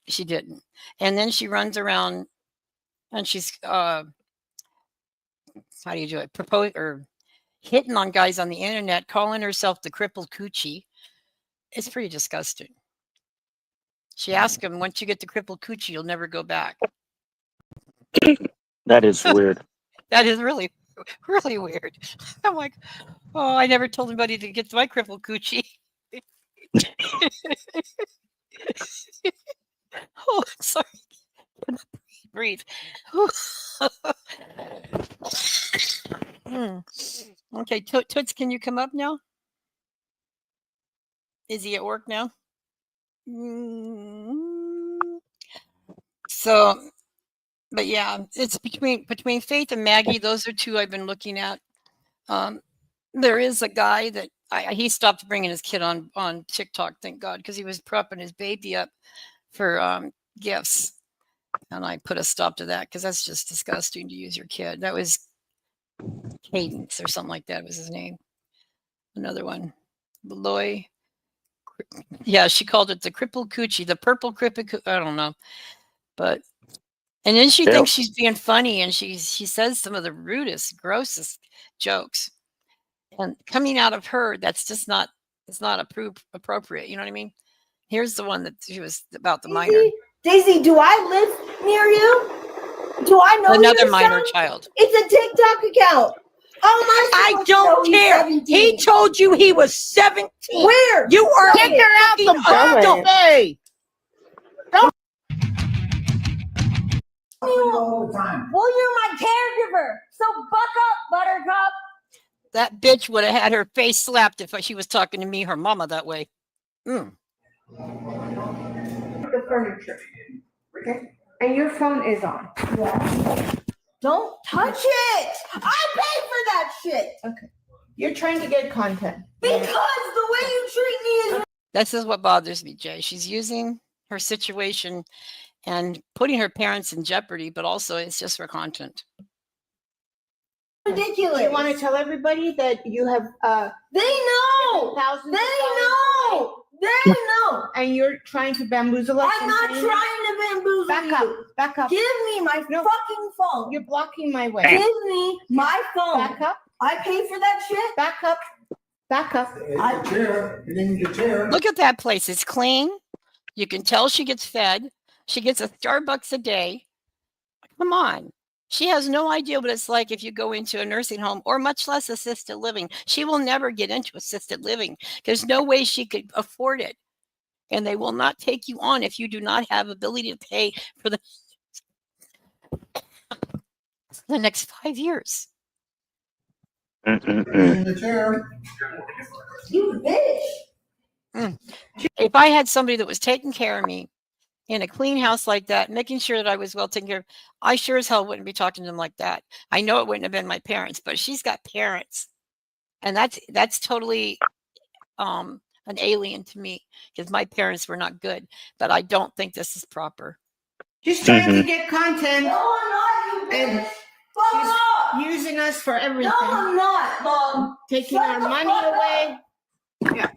She didn't. And then she runs around and she's how do you do it? Hitting on guys on the internet, calling herself the crippled coochie. It's pretty disgusting. She asked him, once you get the crippled coochie, you'll never go back. That is weird. That is really, really weird. I'm like, oh, I never told anybody to get my crippled coochie. Oh, sorry. Breathe. Okay, Toots, can you come up now? Is he at work now? So, but yeah, it's between Faith and Maggie. Those are two I've been looking at. There is a guy that he stopped bringing his kid on TikTok, thank God, because he was prepping his baby up for gifts, and I put a stop to that because that's just disgusting to use your kid. That was Cadence or something like that was his name. Another one, Beloy. Yeah, she called it the crippled coochie, the purple crippled. I don't know, but and then she thinks she's being funny, and she says some of the rudest, grossest jokes, and coming out of her, that's just not. It's not appropriate. You know what I mean? Here's the one that she was about the minor. Daisy, do I live near you? Do I know another your minor son? child? It's a TikTok account. I don't care. He told you he was 17. Where? You are Get her out the box. Hey. Well, you're my caregiver, so buck up, Buttercup. That bitch would have had her face slapped if she was talking to me, her mama, that way. The furniture. Okay. And your phone is on. Yeah. Don't touch it. I pay for that shit. Okay. You're trying to get content. Because the way you treat me is. This is what bothers me, Jay. She's using her situation and putting her parents in jeopardy, but also it's just for content. Ridiculous. You want to tell everybody that you have they know. Thousands. They know. They know. And you're trying to bamboozle us. I'm not trying to bamboozle Back you. up. Back up. Give me my fucking phone. You're blocking my way. Give me my phone. Back up. I pay for that shit. Back up. Back up. Look at that place. It's clean. You can tell she gets fed. She gets a Starbucks a day. Come on. She has no idea what it's like if you go into a nursing home or much less assisted living. She will never get into assisted living. There's no way she could afford it. And they will not take you on if you do not have ability to pay for the next 5 years. You bitch. If I had somebody that was taking care of me in a clean house like that, making sure that I was well taken care of, I sure as hell wouldn't be talking to them like that. I know it wouldn't have been my parents, but she's got parents. And that's totally an alien to me because my parents were not good. But I don't think this is proper. Just trying to get content. No, I'm not, you And bitch. Fuck she's off. using us for everything. No, I'm not, Mom. Taking Shut our the money fuck up. away. Yeah.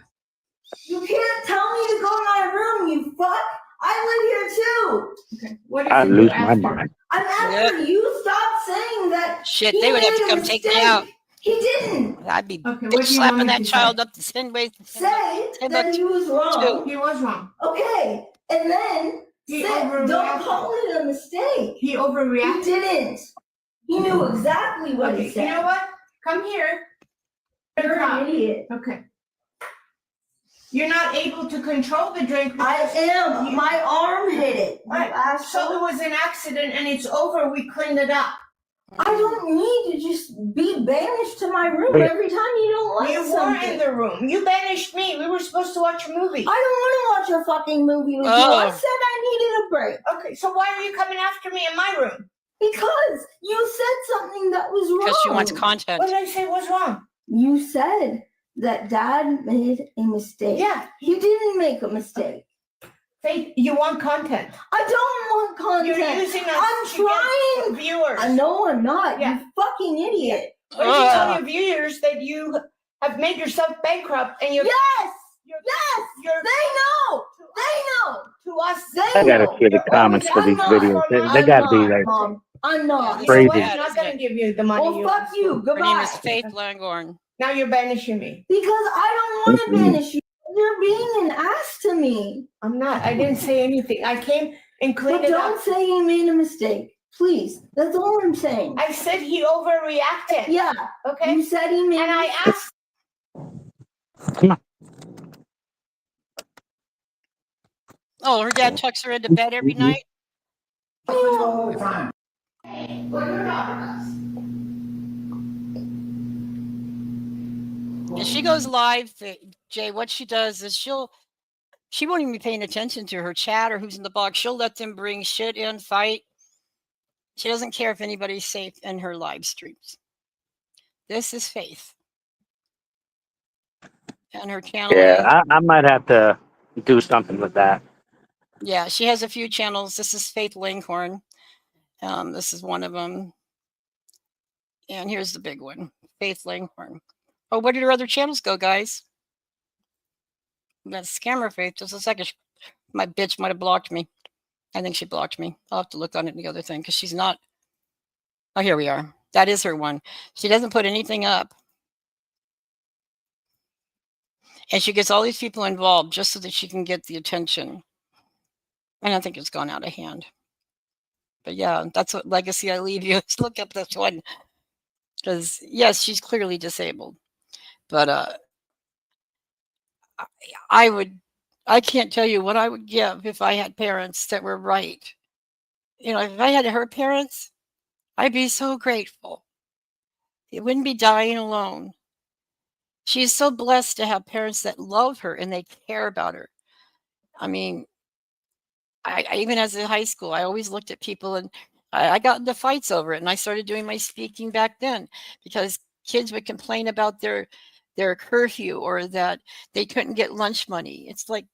You can't tell me to go to my room, you fuck. I live here too. Okay. What I did you lose do my after? mind. I'm after you. Stop saying that. Shit, he they would have to made a come take me mistake. out. He didn't I'd be Okay, bitch what do you want slapping me that to child say? up to 10 ways. Say that he was wrong. He was wrong. Okay, and then He say, overreacted. don't call it a mistake. He He overreacted. didn't. He knew exactly what he Okay, said. you know what? Come here. You're an idiot. Okay. You're not able to control the drink. I am. My arm hit it. You Right. So asshole. it was an accident and it's over. We cleaned it up. I don't need to just be banished to my room Wait. every time you don't like You something. were in the room. You banished me. We were supposed to watch a movie. I don't want to watch a fucking movie with you. I said I needed a break. Okay, so why are you coming after me in my room? Because you said something that was wrong. Because she wants content. What did I say was wrong? You said that Dad made a mistake. Yeah. He didn't make a mistake. Faith, you want content. I don't want content. You're using us I'm to trying. get viewers. No, I'm not. Yeah. You fucking idiot. What did you tell your viewers that you have made yourself bankrupt and you're Yes. you're, Yes. you're They know. They know. to us? They I gotta know. see the You're comments for always these on videos. my- They gotta be like Mom. I'm not. You know what? crazy. I'm not gonna give you the money. Well, you fuck asked you. for. Her name Goodbye. is Faith Langorn. Now you're banishing me. Because I don't want to banish you. You're being an ass to me. I'm not. I didn't say anything. I came and cleaned But it don't up. say you made a mistake. Please. That's all I'm saying. I said he overreacted. Yeah. Okay. You said he made And I asked. Oh, her dad tucks her into bed every night? All the time. And she goes live, Jay, what she does is she won't even be paying attention to her chat or who's in the box. She'll let them bring shit in, fight. She doesn't care if anybody's safe in her live streams. This is Faith. And her channel. Yeah, I might have to do something with that. Yeah, she has a few channels. This is Faith Langhorn. This is one of them. And here's the big one, Faith Langhorn. Oh, where did her other channels go, guys? That's Scammer Faith. Just a second. My bitch might have blocked me. I think she blocked me. I'll have to look on it the other thing because she's not. Oh, here we are. That is her one. She doesn't put anything up. And she gets all these people involved just so that she can get the attention. And I think it's gone out of hand. But yeah, that's what legacy I leave you. Let's look up this one. Because yes, she's clearly disabled. But I can't tell you what I would give if I had parents that were right. You know, if I had her parents, I'd be so grateful. It wouldn't be dying alone. She's so blessed to have parents that love her and they care about her. I mean, I even as in high school, I always looked at people and I got into fights over it. And I started doing my speaking back then because kids would complain about their curfew or that they couldn't get lunch money. It's like,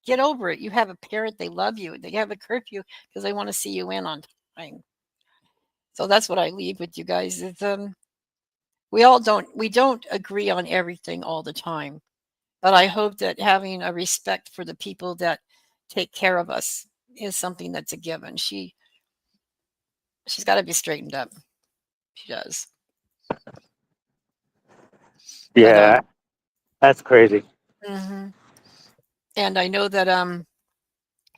get over it. You have a parent, they love you. They have a curfew because they want to see you in on time. So that's what I leave with you guys. Is we don't agree on everything all the time. But I hope that having a respect for the people that take care of us is something that's a given. She's got to be straightened up. She does. Yeah, That's crazy. Mm-hmm. And I know that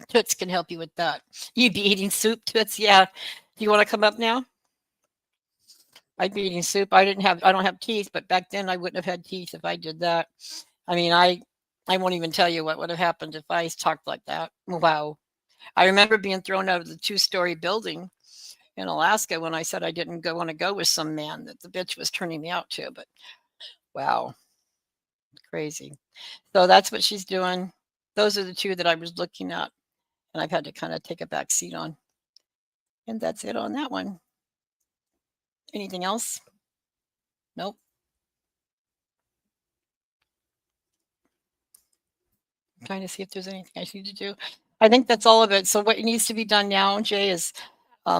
Toots can help you with that. You'd be eating soup, Toots. Yeah. Do you want to come up now? I'd be eating soup. I don't have teeth, but back then I wouldn't have had teeth if I did that. I mean, I won't even tell you what would have happened if I talked like that. Wow. I remember being thrown out of the 2-story building in Alaska when I said I didn't want to go with some man that the bitch was turning me out to. But wow, crazy. So that's what she's doing. Those are the 2 that I was looking at, and I've had to kind of take a back seat on. And that's it on that one. Anything else? Nope. I'm trying to see if there's anything I need to do. I think that's all of it. So what needs to be done now, Jay, is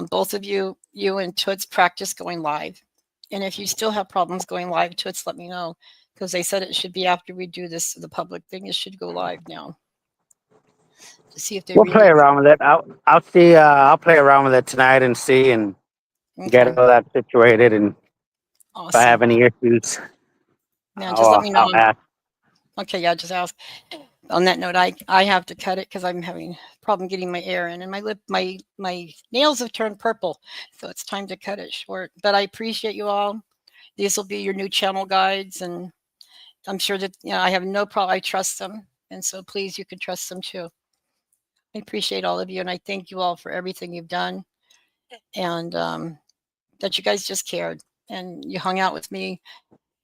both of you and Toots practice going live. And if you still have problems going live, Toots, let me know, because they said it should be after we do this, the public thing, it should go live now. To see if they We'll play around with it. I'll see. I'll play around with it tonight and see and get all that situated. And if I have any issues, yeah, just let me know. I'll ask. Okay, yeah, just ask. On that note, I have to cut it because I'm having a problem getting my air in, and my nails have turned purple, so it's time to cut it short. But I appreciate you all. These will be your new channel guides, and I'm sure that I have no problem. I trust them, and so please, you can trust them too. I appreciate all of you, and I thank you all for everything you've done, and that you guys just cared and you hung out with me.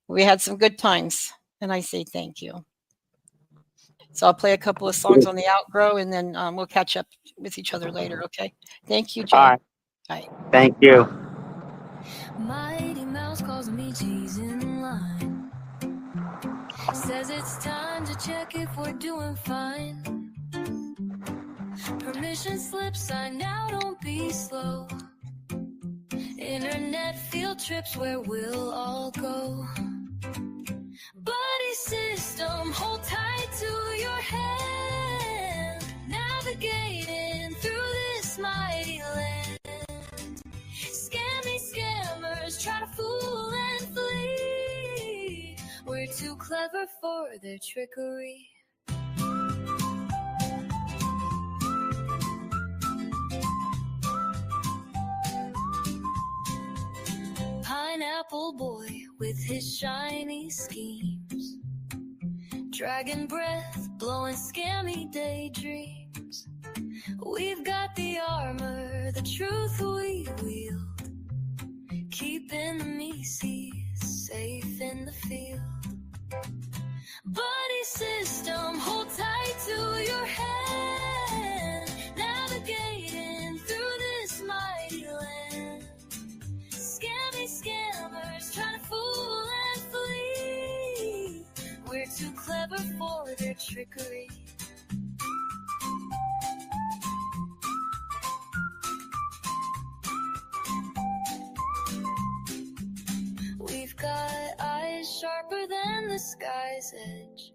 We had some good times, and I say thank you. So I'll play a couple of songs on the outro, and then we'll catch up with each other later, okay? Thank you, Jay. All right. Bye. Thank you. Mighty Mouse calls me cheese in line. Says it's time to check if we're doing fine. Permission slip sign now, don't be slow. Internet field trips where we'll all go. Buddy system, hold tight to your hand. Navigating through this mighty land. Scammy scammers try to fool and flee. We're too clever for their trickery. Pineapple boy with his shiny schemes. Dragon breath blowing scammy daydreams. We've got the armor, the truth we wield. Keeping the Mises safe in the field. Buddy system, hold tight to your hand. Navigating through this mighty land. Scammy scammers trying to fool and flee. We're too clever for their trickery. We've got eyes sharper than the sky's edge.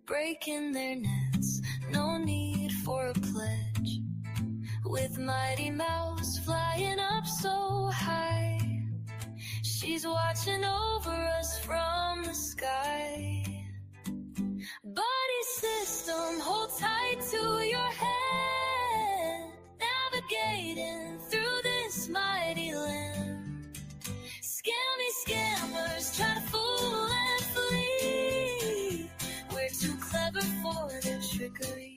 Breaking their nets, no need for a pledge. With Mighty Mouse flying up so high. She's watching over us from the sky. Buddy system, hold tight to your hand. Navigating through this mighty land. Scammy scammers try to fool and flee. We're too clever for their trickery.